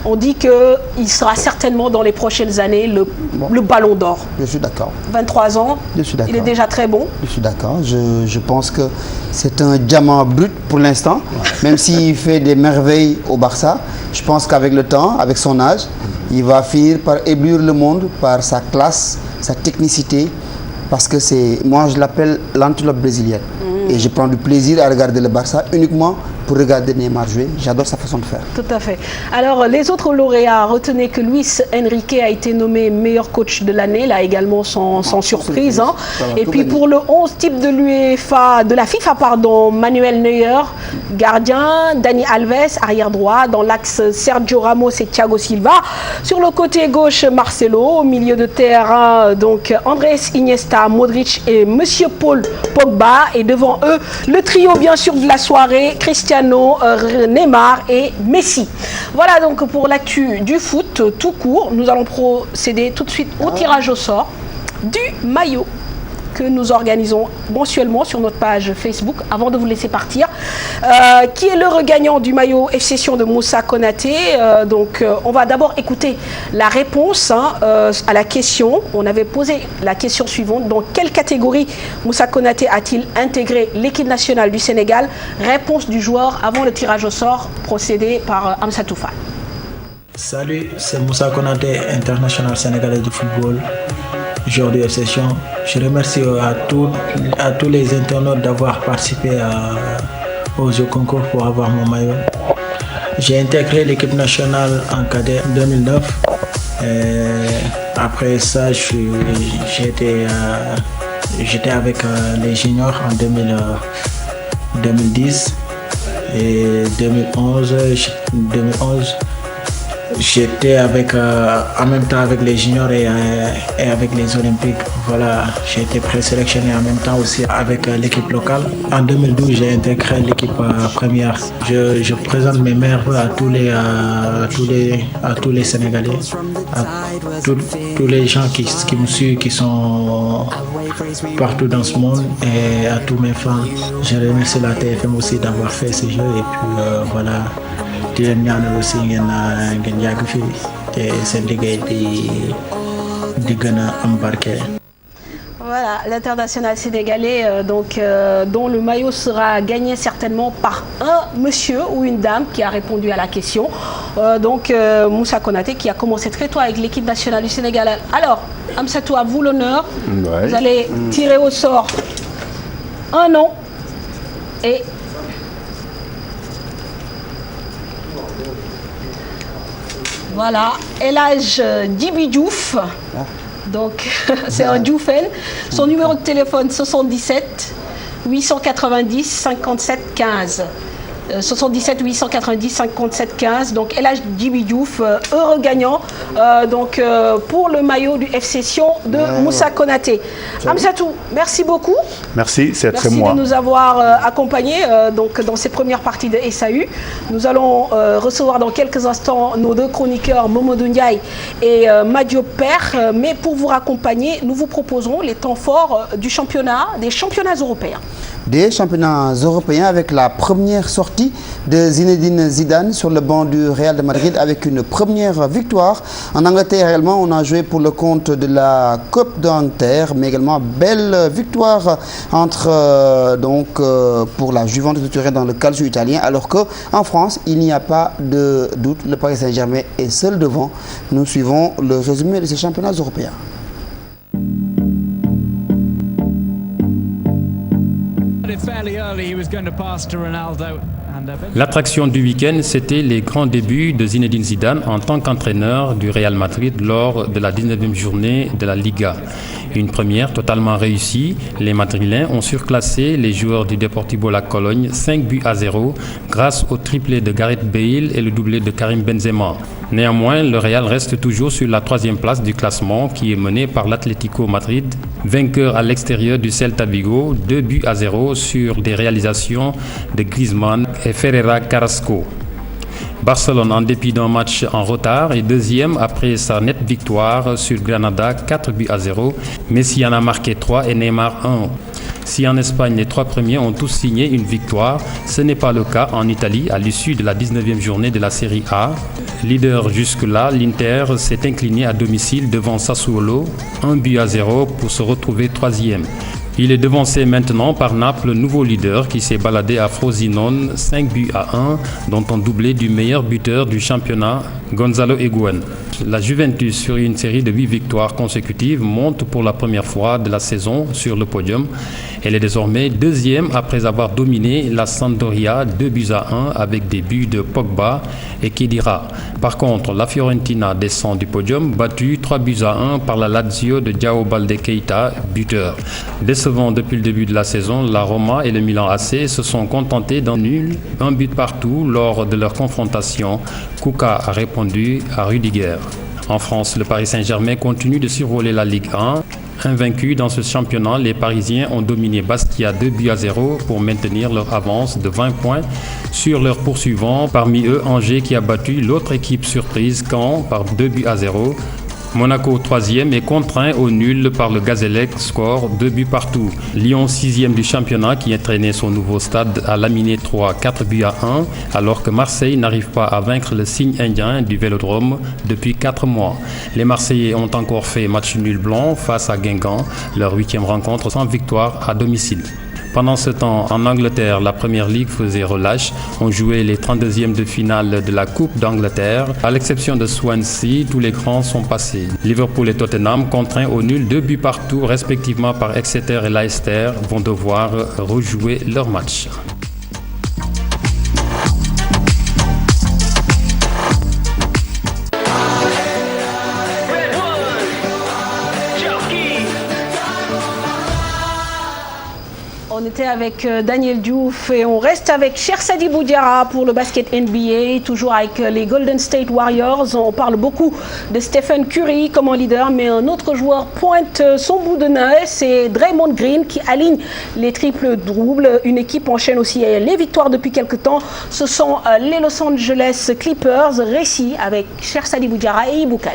On dit qu'il sera certainement dans les prochaines années le ballon d'or. Je suis d'accord. 23 ans, il est déjà très bon. Je suis d'accord. Je pense que c'est un diamant brut pour l'instant. Même s'il fait des merveilles au Barça, je pense qu'avec le temps, avec son âge, il va finir par éblouir le monde par sa classe, sa technicité, parce que moi je l'appelle l'antilope brésilienne. Et je prends du plaisir à regarder le Barça uniquement pour regarder Neymar jouer. J'adore sa façon de faire. Tout à fait. Alors, les autres lauréats, retenez que Luis Enrique a été nommé meilleur coach de l'année, là également sans surprise. Et puis pour le 11 type de la FIFA, Manuel Neuer, gardien, Dani Alves, arrière droit, dans l'axe Sergio Ramos et Thiago Silva. Sur le côté gauche, Marcelo, au milieu de terrain, donc Andrés Iniesta, Modric et Monsieur Paul Pogba. Et devant eux, le trio bien sûr de la soirée, Cristiano, Neymar et Messi. Voilà donc pour l'actu du foot tout court. Nous allons procéder tout de suite au tirage au sort du maillot que nous organisons mensuellement sur notre page Facebook. Avant de vous laisser partir, qui est le regagnant du maillot FC Sion de Moussa Konaté? On va d'abord écouter la réponse à la question. On avait posé la question suivante: dans quelle catégorie Moussa Konaté a-t-il intégré l'équipe nationale du Sénégal? Réponse du joueur avant le tirage au sort procédé par Amsatou Fall. Salut, c'est Moussa Konaté, international sénégalais de football, joueur de FC Sion. Je remercie à tous les internautes d'avoir participé au jeu concours pour avoir mon maillot. J'ai intégré l'équipe nationale en cadet en 2009. Après ça, j'étais avec les juniors en 2010 et 2011. J'étais en même temps avec les juniors et avec les Olympiques. Voilà, j'ai été présélectionné en même temps aussi avec l'équipe locale. En 2012, j'ai intégré l'équipe première. Je présente mes merveilles à tous les Sénégalais, à tous les gens qui me suivent, qui sont partout dans ce monde, et à tous mes fans. Je remercie la TFM aussi d'avoir fait ce jeu, et puis voilà. di leen ñaanal aussi ngeen yàgg fi te seen liggéey di gën a am barke. Voilà, l'international sénégalais dont le maillot sera gagné certainement par un monsieur ou une dame qui a répondu à la question. Moussa Konaté qui a commencé très tôt avec l'équipe nationale du Sénégal. Alors, Amsatou, à vous l'honneur. Ouais. Vous allez tirer au sort un nom et voilà, El Hadj Djibi Diouf. Donc, c'est un Dioufène. Son numéro de téléphone, 77 890 57 15. 77 890 57 15. Donc, El Hadj Djibi Diouf, heureux gagnant pour le maillot du FC Sion de Moussa Konaté. Amsatou, merci beaucoup. Merci, c'est moi. Merci de nous avoir accompagnés dans ces premières parties de SAU. Nous allons recevoir dans quelques instants nos deux chroniqueurs, Momodou Ndiaye et Madio Père. Mais pour vous raccompagner, nous vous proposerons les temps forts des championnats européens. Des championnats européens avec la première sortie de Zinedine Zidane sur le banc du Real de Madrid avec une première victoire. En Angleterre également, on a joué pour le compte de la Coupe d'Angleterre, mais également belle victoire pour la Juventus de Turin dans le calcio italien, alors qu'en France, il n'y a pas de doute, le Paris Saint-Germain est seul devant. Nous suivons le résumé de ces championnats européens. L'attraction du week-end, c'était les grands débuts de Zinedine Zidane en tant qu'entraîneur du Real Madrid lors de la 19e journée de la Liga. Une première totalement réussie, les Madrilènes ont surclassé les joueurs du Deportivo La Cologne 5-0 grâce au triplé de Gareth Bale et le doublé de Karim Benzema. Néanmoins, le Real reste toujours sur la 3e place du classement qui est mené par l'Atlético Madrid, vainqueur à l'extérieur du Celta Vigo 2-0 sur des réalisations de Griezmann et Ferreira Carrasco. Barcelone, en dépit d'un match en retard, est deuxième après sa nette victoire sur Granada 4-0. Messi en a marqué 3 et Neymar 1. Si en Espagne, les 3 premiers ont tous signé une victoire, ce n'est pas le cas en Italie à l'issue de la 19e journée de la Série A. Leader jusque-là, l'Inter s'est incliné à domicile devant Sassuolo 1-0 pour se retrouver 3e. Il est devancé maintenant par Naples, nouveau leader qui s'est baladé à Frosinone 5-1, dont un doublé du meilleur buteur du championnat, Gonzalo Higuaín. La Juventus, sur une série de 8 victoires consécutives, monte pour la première fois de la saison sur le podium. Elle est désormais deuxième après avoir dominé la Sampdoria 2-1 avec des buts de Pogba et Khedira. Par contre, la Fiorentina descend du podium, battue 3-1 par la Lazio de João Baldé Keita, buteur. Décevant depuis le début de la saison, la Roma et le Milan AC se sont contentés d'un nul, un but partout lors de leur confrontation. Kuka a répondu à Rudiger. En France, le Paris Saint-Germain continue de survoler la Ligue 1. Invaincus dans ce championnat, les Parisiens ont dominé Bastia 2-0 pour maintenir leur avance de 20 points sur leurs poursuivants. Parmi eux, Angers qui a battu l'autre équipe surprise, Caen, par 2-0. Monaco 3e est contraint au nul par le Gazélec, score 2 partout. Lyon 6e du championnat qui entraînait son nouveau stade a laminé 4-1 alors que Marseille n'arrive pas à vaincre le signe indien du Vélodrome depuis 4 mois. Les Marseillais ont encore fait match nul blanc face à Guingamp, leur 8e rencontre sans victoire à domicile. Pendant ce temps, en Angleterre, la Premier League faisait relâche. On jouait les 32e de finale de la Coupe d'Angleterre. À l'exception de Swansea, tous les grands sont passés. Liverpool et Tottenham, contraints au nul 2 partout, respectivement par Exeter et Leicester, vont devoir rejouer leur match. On était avec Daniel Diouf et on reste avec Cheikh Sadibou Diarra pour le basket NBA, toujours avec les Golden State Warriors. On parle beaucoup de Stephen Curry comme un leader, mais un autre joueur pointe son bout de nez, c'est Draymond Green qui aligne les triples-doubles. Une équipe enchaîne aussi les victoires depuis quelques temps. Ce sont les Los Angeles Clippers. Récit avec Cheikh Sadibou Diarra et Ibou Kane.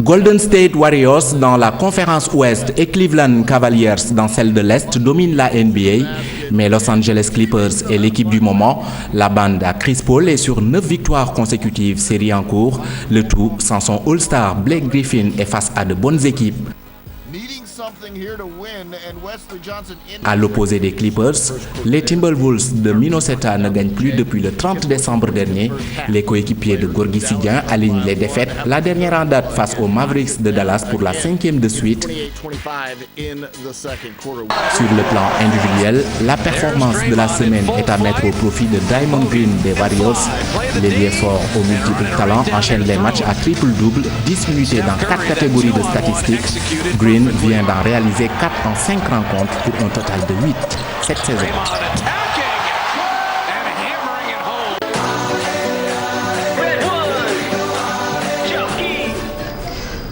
Golden State Warriors dans la conférence Ouest et Cleveland Cavaliers dans celle de l'Est dominent la NBA, mais Los Angeles Clippers est l'équipe du moment. La bande à Chris Paul est sur 9 victoires consécutives, série en cours, le tout sans son All-Star Blake Griffin et face à de bonnes équipes. À l'opposé des Clippers, les Timberwolves de Minnesota ne gagnent plus depuis le 30 décembre dernier. Les coéquipiers de Gorgui Sy-Dieng alignent les défaites. La dernière en date face aux Mavericks de Dallas pour la 5e de suite. Sur le plan individuel, la performance de la semaine est à mettre au profit de Draymond Green des Warriors. L'ailier fort aux multiples talents enchaîne les matchs à triple-double, disputés dans 4 catégories de statistiques. Green vient d'en réaliser 4 en 5 rencontres pour un total de 8 cette saison.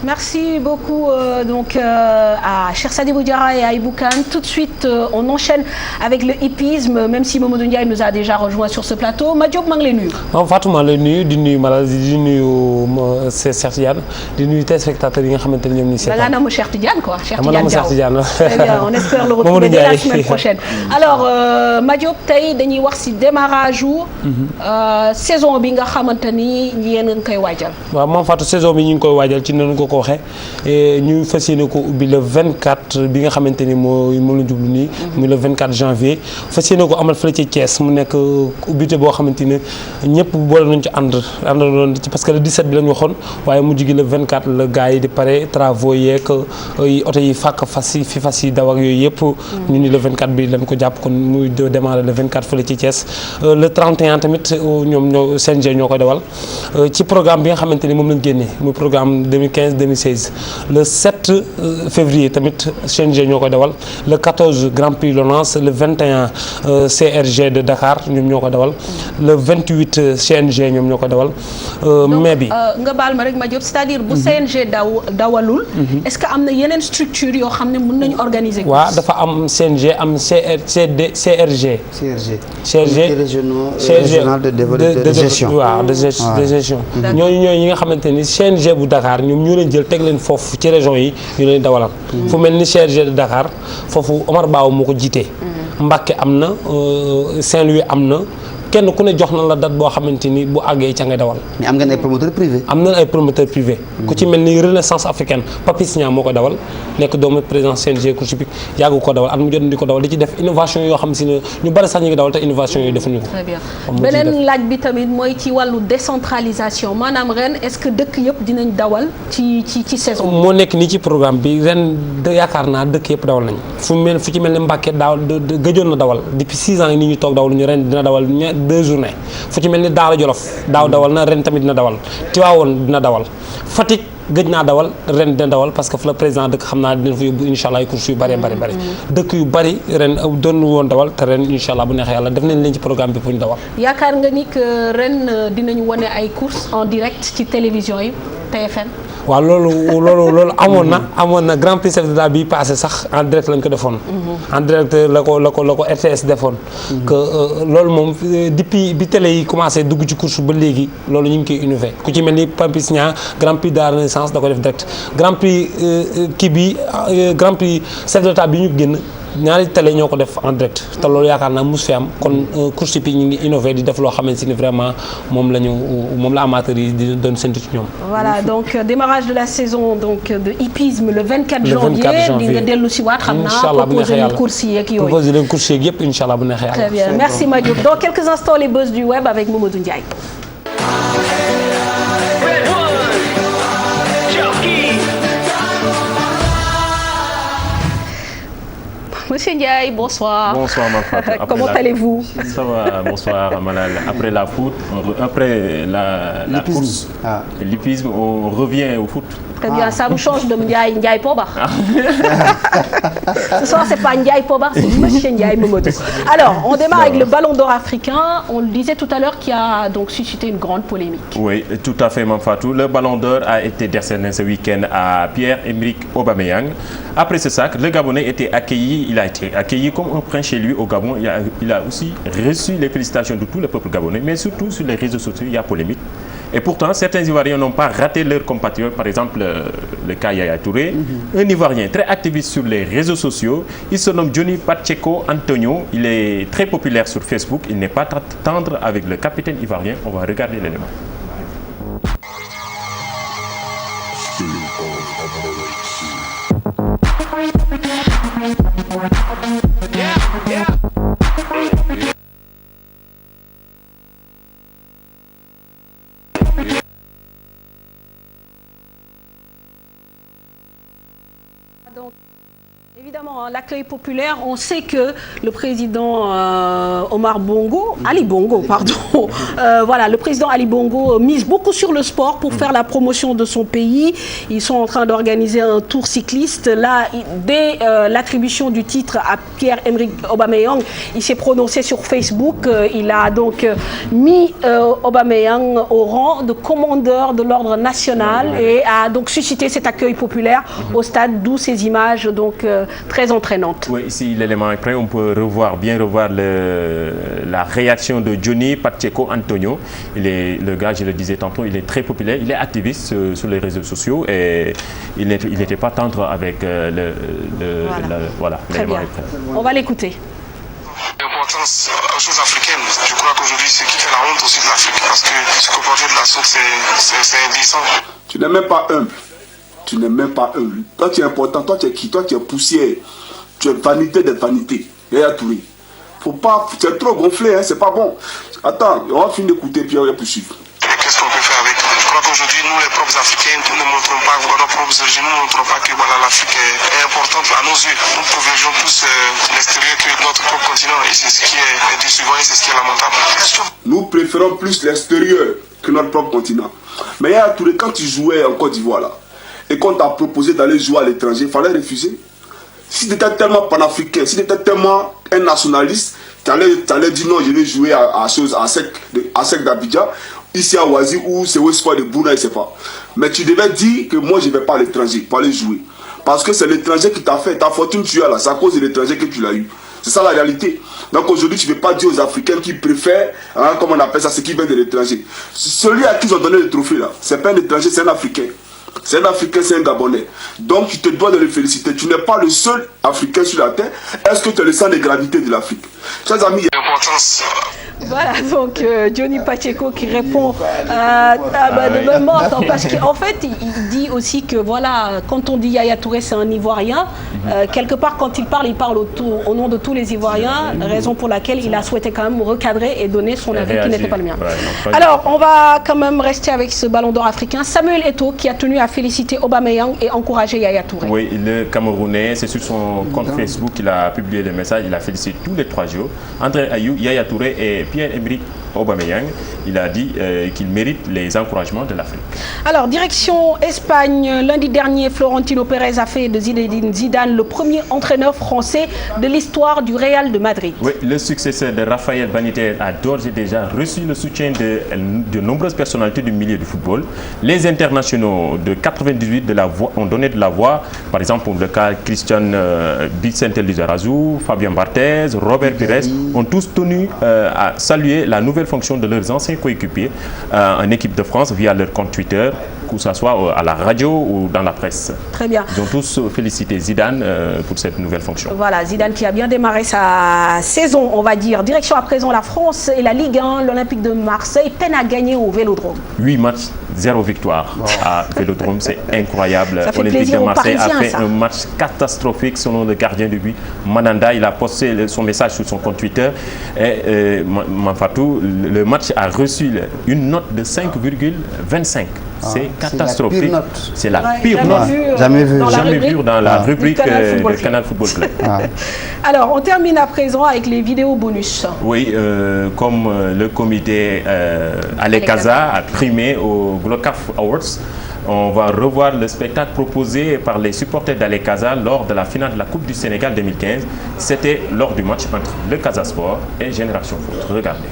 Merci beaucoup à Cheikh Sadibou Diarra et à Ibou Kane. Tout de suite, on enchaîne avec le hippisme, même si Mamadou Ndiaye nous a déjà rejoint sur ce plateau. Madiop maa ngi lay nuyu. Fatou maa ngi lay nuyu di nuyu Malal di nuyu Cheikh Tidiane di nuyu téléspectateurs yi nga xamante ne ñoom ñu seetaan. Da ngaa namm Cheikh Tidiane quoi. Cheikh Tidiane Très bien, on espère le retrouver dès la semaine prochaine. Alors Madiop tey dañuy wax ci démarrage saison bi nga xamante ni yéen a ngi koy waajal. waaw moom Fatou saison bi ñu ngi koy waajal ci noonu ko waxee ñu fas yéene ko ubbi le 24 bi nga xamante ni moom la jublu nii muy le 24 janvier fas yéene ko amal fële ci Thiès mu nekk ubbite boo xamante ni ñëpp boole nañu ci àndaloon ci parce que le 17 bi lañu waxoon waaye mujj gi le 24 la gars yi di pare travaux yeeg oto yi fàkk fas yi daw ak yooyu yëpp ñu ni le 24 bi lañ ko jàpp kon muy démarrer le 24 fële ci Thiès le 31 tamit ñoom CNG ñoo koy dawal ci programme bi nga xamante ni moom lañ génnee muy programme 2015-2016 le 7 février tamit CNG ñoo koy dawal le 14 Grand Prix Lonase le 21 CRG de Dakar ñoom ñoo ko dawal le 28 CNG ñoom ñoo ko dawal mai bi nga baal ma rek ma Diop c'est-à-dire bu CNG dawalul est-ce que am na yeneen structure yoo xam ne mën nañu organiser waaw dafa am CNG am CRG régional de gestion waaw de gestion ñooñu ñi nga xamante ni CNG bu Dakar ñoom ñoo leen jël teg leen foofu ci région yi ñu leen dawalal fu mel ni CRG de Dakar foofu Omar Baw moo ko jiitee Mbacké am na Saint-Louis am na kenn ku ne jox na la date boo xamante ni bu àggee ca ngay dawal. mais am ngeen ay promoteurs privés. am na ay promoteurs privés. ku ci mel ni Renaissance africaine Papis Niang moo ko dawal nekk doomu président CNG course hippique yàggu ko dawal at mu jot di ko dawal di ci def innovation yoo xam si ne ñu bari sax ñu ngi dawal te innovation yooyu defuñu ko. très bien beneen laaj bi tamit mooy ci wàllu décentralisation maanaam ren est-ce que dëkk yëpp dinañ dawal ci saison. moo nekk nii ci programme bi ren yaakaar naa dëkk yëpp dawal nañ fu ci mel ni Mbacké daaw gëjoon na dawal depuis 6 ans yi ni ñu toog dawal ñu ren dina dawal 2 journées fu ci mel ni Daara Jolof daaw dawal na ren tamit dina dawal Tivaouane dina dawal Fatick gëj naa dawal ren dina dawal parce que fu la président dëkk xam naa dina fa yóbbu incha allah ay courses yu bari dëkk yu bari ren doon woon dawal te ren incha allah bu neexee yàlla def nañ leen ci programme bi pour ñu dawal. yaakaar nga ni que ren dinañu wane ay courses en direct ci télévision yi TFM. waaw loolu amoon na Grand Prix chef d'État bi passé sax en direct lañ ko defoon. en direct la ko RTS defoon. que loolu moom depuis bi télé yi commencé dugg ci course ba léegi loolu ñu ngi koy innové ku ci mel ni Papis Niang Grand Prix de la Renaissance da ko def direct Grand Prix Grand Prix chef d'État bi ñu génn. ñaari télé ñoo ko def en direct te loolu yaakaar naa mus fi am kon course bi ñu ngi innové di def loo xamante ni vraiment moom la amateur yi di doon séntu ci ñoom. voilà donc démarrage de la saison donc de hippisme le 24 janvier di nga dellu si waat xam naa proposer leen course yi ak yooyu. proposer leen course yi yëpp incha allah bu neexee yàlla. très bien merci Madiop dans quelques instants les buzz du web avec Mamadou Ndiaye. Monsieur Ndiaye, bonsoir. Bonsoir ma Fatou. Comment allez-vous? Ça va, bonsoir Malal. Après la course, l'hippisme, on revient au foot. Très bien, ça vous change de Ndiaye Poba. Ce soir, c'est pas Ndiaye Poba, c'est Monsieur Ndiaye Momodou. Alors, on démarre avec le Ballon d'Or africain. On le disait tout à l'heure, qui a donc suscité une grande polémique. Oui, tout à fait, Mamfatou. Le Ballon d'Or a été décerné ce week-end à Pierre-Emerick Aubameyang. Après ce sacre, le Gabonais il a été accueilli comme un prince chez lui au Gabon. Il a aussi reçu les félicitations de tout le peuple gabonais, mais surtout sur les réseaux sociaux, il y a polémique. Et pourtant, certains Ivoiriens n'ont pas raté leurs compatriotes. Par exemple, le cas Yaya Touré, un Ivoirien très activiste sur les réseaux sociaux. Il se nomme Johnny Pacheco Antonio. Il est très populaire sur Facebook. Il n'est pas tendre avec le capitaine ivoirien. On va regarder l'élément. Donc, évidemment, l'accueil populaire, on sait que le président Ali Bongo, voilà, le président Ali Bongo mise beaucoup sur le sport pour faire la promotion de son pays. Ils sont en train d'organiser un tour cycliste. Là, dès l'attribution du titre à Pierre-Emerick Aubameyang, il s'est prononcé sur Facebook. Il a donc mis Aubameyang au rang de commandeur de l'ordre national et a donc suscité cet accueil populaire au stade, d'où ces images donc très entraînante. Oui, ici l'élément est prêt, on peut bien revoir la réaction de Johnny Pacheco Antonio. Le gars, je le disais tantôt, il est très populaire, il est activiste sur les réseaux sociaux et il n'était pas tendre avec voilà. Très bien. On va l'écouter. L'importance aux choses africaines. Je crois qu'aujourd'hui, c'est ce qui fait la honte aussi de l'Afrique parce que se comporter de la sorte, c'est indécent. Tu n'es même pas humble. Tu n'es même pas humble. Toi, tu es important. Toi, tu es qui? Toi, tu es poussière. Tu es vanité des vanités. Yaya Touré. Faut pas. C'est trop gonflé, hein, c'est pas bon. Attends, on va finir d'écouter puis on va poursuivre. Qu'est-ce qu'on peut faire avec? Je crois qu'aujourd'hui, nous, les propres Africains, nous ne montrons pas, nos propres origines, nous ne montrons pas que voilà, l'Afrique est importante à nos yeux. Nous privilégions plus l'extérieur que notre propre continent. Et c'est ce qui est décevant et c'est ce qui est lamentable. Nous préférons plus l'extérieur que notre propre continent. Mais Yaya Touré, quand tu jouais en Côte d'Ivoire, là, et qu'on t'a proposé d'aller jouer à l'étranger, il fallait refuser. Si tu étais tellement panafricain, si tu étais tellement un nationaliste, tu allais dire non, je vais jouer à Sec d'Abidjan, ici à Oasis ou c'est au Square de Bouna, je ne sais pas. Mais tu devais dire que moi je ne vais pas à l'étranger pour aller jouer. Parce que c'est l'étranger qui t'a fait, ta fortune tu as là, c'est à cause de l'étranger que tu l'as eu. C'est ça la réalité. Donc aujourd'hui, tu ne peux pas dire aux Africains qui préfèrent, hein, comme on appelle ça, ce qui vient de l'étranger. Celui à qui ils ont donné le trophée là, c'est pas un étranger, c'est un Africain. C'est un Africain, c'est un Gabonais. Donc tu te dois de le féliciter. Tu n'es pas le seul Africain sur la terre. Est-ce que tu es le centre de gravité de l'Afrique? Chers amis, l'importance. Voilà, donc Johnny Pacheco qui répond parce qu'en fait, il dit aussi que voilà, quand on dit Yaya Touré, c'est un Ivoirien, quelque part, quand il parle au nom de tous les Ivoiriens, raison pour laquelle il a souhaité quand même recadrer et donner son avis qui n'était pas le mien. Ouais, alors, on va quand même rester avec ce Ballon d'Or africain. Samuel Eto'o qui a tenu à féliciter Aubameyang et encourager Yaya Touré. Oui, le Camerounais, c'est sur son compte Facebook qu'il a publié le message, il a félicité tous les 3 jours. André Ayou, Yaya Touré et Pierre-Emerick Aubameyang, il a dit qu'il mérite les encouragements de l'Afrique. Alors, direction Espagne, lundi dernier, Florentino Pérez a fait de Zinedine Zidane le premier entraîneur français de l'histoire du Real de Madrid. Oui, le successeur de Raphaël Benítez a d'ores et déjà reçu le soutien de nombreuses personnalités du milieu du football. Les internationaux de 98 ont donné de la voix, par exemple pour le cas Christian Vicente Lizarazu, Fabien Barthez, Robert Pires, ont tous tenu à saluer la nouvelle fonction de leurs anciens coéquipiers en équipe de France via leur compte Twitter, que ce soit à la radio ou dans la presse. Très bien. Ils ont tous félicité Zidane pour cette nouvelle fonction. Voilà, Zidane qui a bien démarré sa saison, on va dire. Direction à présent la France et la Ligue 1, l'Olympique de Marseille peine à gagner au Vélodrome. 8 matchs, 0 victoire à Vélodrome, c'est incroyable. L'Olympique de Marseille a fait un match catastrophique selon le gardien de but. Mananda, il a posté son message sur son compte Twitter. Et Manfatou, le match a reçu une note de 5,25. C'est catastrophique. C'est la pire note. Jamais vu dans la rubrique de Canal Football Club. Alors, on termine à présent avec les vidéos bonus. Oui, comme le comité Alekaza a primé au GloCaf Awards On va revoir le spectacle proposé par les supporters d'Allez Casa lors de la finale de la Coupe du Sénégal 2015. C'était lors du match entre le Casa Sport et Génération Foot. Regardez.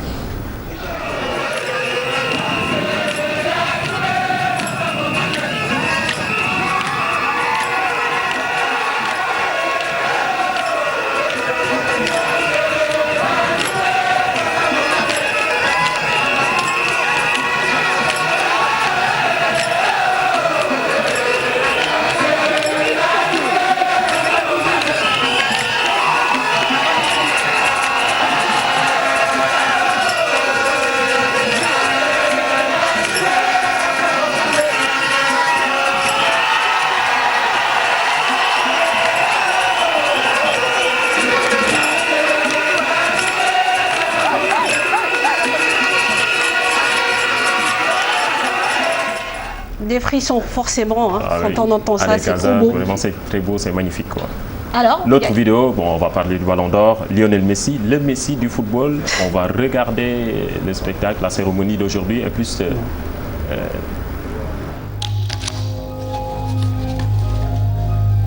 Des frissons, forcément, hein, Ah oui. quand on entend ça, Allez c'est Casa, trop beau. vraiment c'est très beau, c'est magnifique quoi. Alors, L'autre vidéo, bon, on va parler du Ballon d'Or, Lionel Messi, le Messi du football. On va regarder le spectacle, la cérémonie d'aujourd'hui et plus.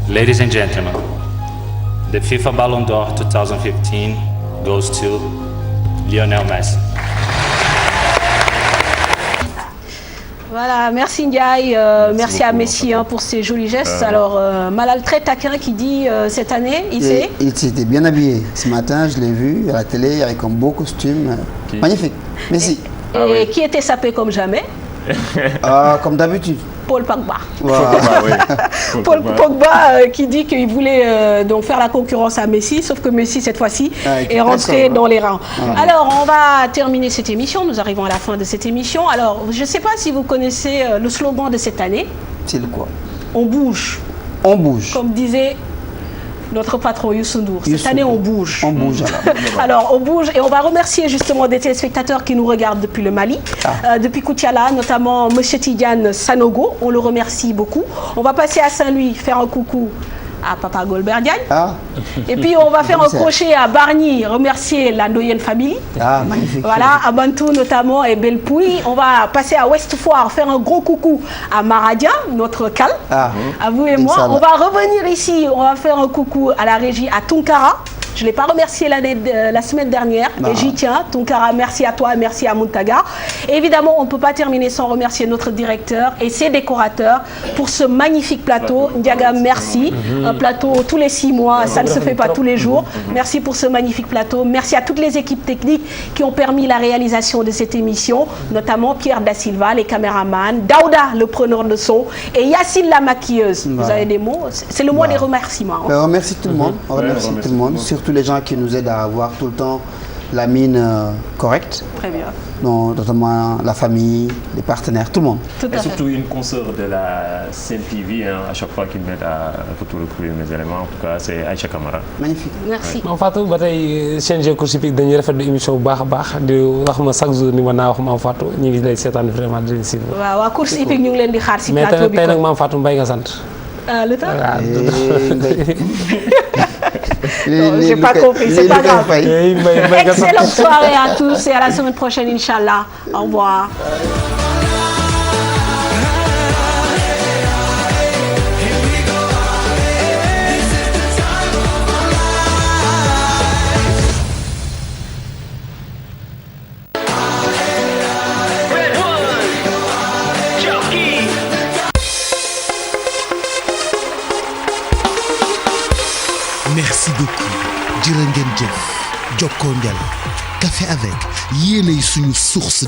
Ladies and gentlemen, the FIFA Ballon d'Or 2015 goes to Lionel Messi. Voilà, merci Ndiaye, merci à Messi pour ses jolis gestes. Alors, Malal très taquin qui dit cette année, il s'était bien habillé. Ce matin, je l'ai vu à la télé avec un beau costume. Magnifique. Messi. Et qui était sapé comme jamais? Comme d'habitude. Paul Pogba. Wow. Paul Pogba qui dit qu'il voulait donc faire la concurrence à Messi, sauf que Messi cette fois-ci est rentré dans les rangs. Alors on va terminer cette émission, nous arrivons à la fin de cette émission. Alors je ne sais pas si vous connaissez le slogan de cette année. C'est le quoi? On bouge. On bouge. Comme disait notre patron Youssou Ndour. Cette année, on bouge. On bouge. Alors, on bouge et on va remercier justement des téléspectateurs qui nous regardent depuis le Mali, depuis Koutiala, notamment M. Tidiane Sanogo. On le remercie beaucoup. On va passer à Saint-Louis, faire un coucou à Papa Golbert Diagne. Et puis, on va faire un crochet à Bargny, remercier la Ndoyen Family. Magnifique. Voilà, à Bantou notamment et Belpouy. On va passer à Ouest Foire, faire un gros coucou à Maradia, notre cal. À vous et moi. On va revenir ici, on va faire un coucou à la régie à Tunkara. Je ne l'ai pas remercié la semaine dernière, et j'y tiens. Tunkara, merci à toi, merci à Muntaga. Et évidemment, on ne peut pas terminer sans remercier notre directeur et ses décorateurs pour ce magnifique plateau. Ndiaga, merci. Un plateau tous les 6 mois, ça ne se fait pas tous les jours. Merci pour ce magnifique plateau. Merci à toutes les équipes techniques qui ont permis la réalisation de cette émission, notamment Pierre Da Silva, les caméramans, Daouda, le preneur de son, et Yacine, la maquilleuse. Vous avez des mots? C'est le mois des remerciements. On remercie tout le monde. On remercie tout le monde. Tous les gens qui nous aident à avoir tout le temps la mine correcte. Très bien. Donc, notamment la famille, les partenaires, tout le monde. Et surtout une consoeur de la CNTV, à chaque fois qu'ils m'aide à retrouver mes éléments. En tout cas, c'est Aïcha Kamara. Magnifique. Merci. Maam Fatou ba tey CNG course hippique dañuy rafetlu émission bu baax a baax di wax ma chaque jour ni ma naa wax Maam Fatou ñu ngi lay seetaan vraiment di leen suivre. waaw waa course hippique ñu ngi leen di xaar si mais plateau bi. tey nag Maam Fatou Mbaye nga sant. Le temps. Non, j'ai pas compris, c'est pas grave. Excellente soirée à tous et à la semaine prochaine, Inch'Allah. Au revoir. Merci beaucoup. Jërë ngeen jëf. Jokkoo njal. Café avec yéenay suñu source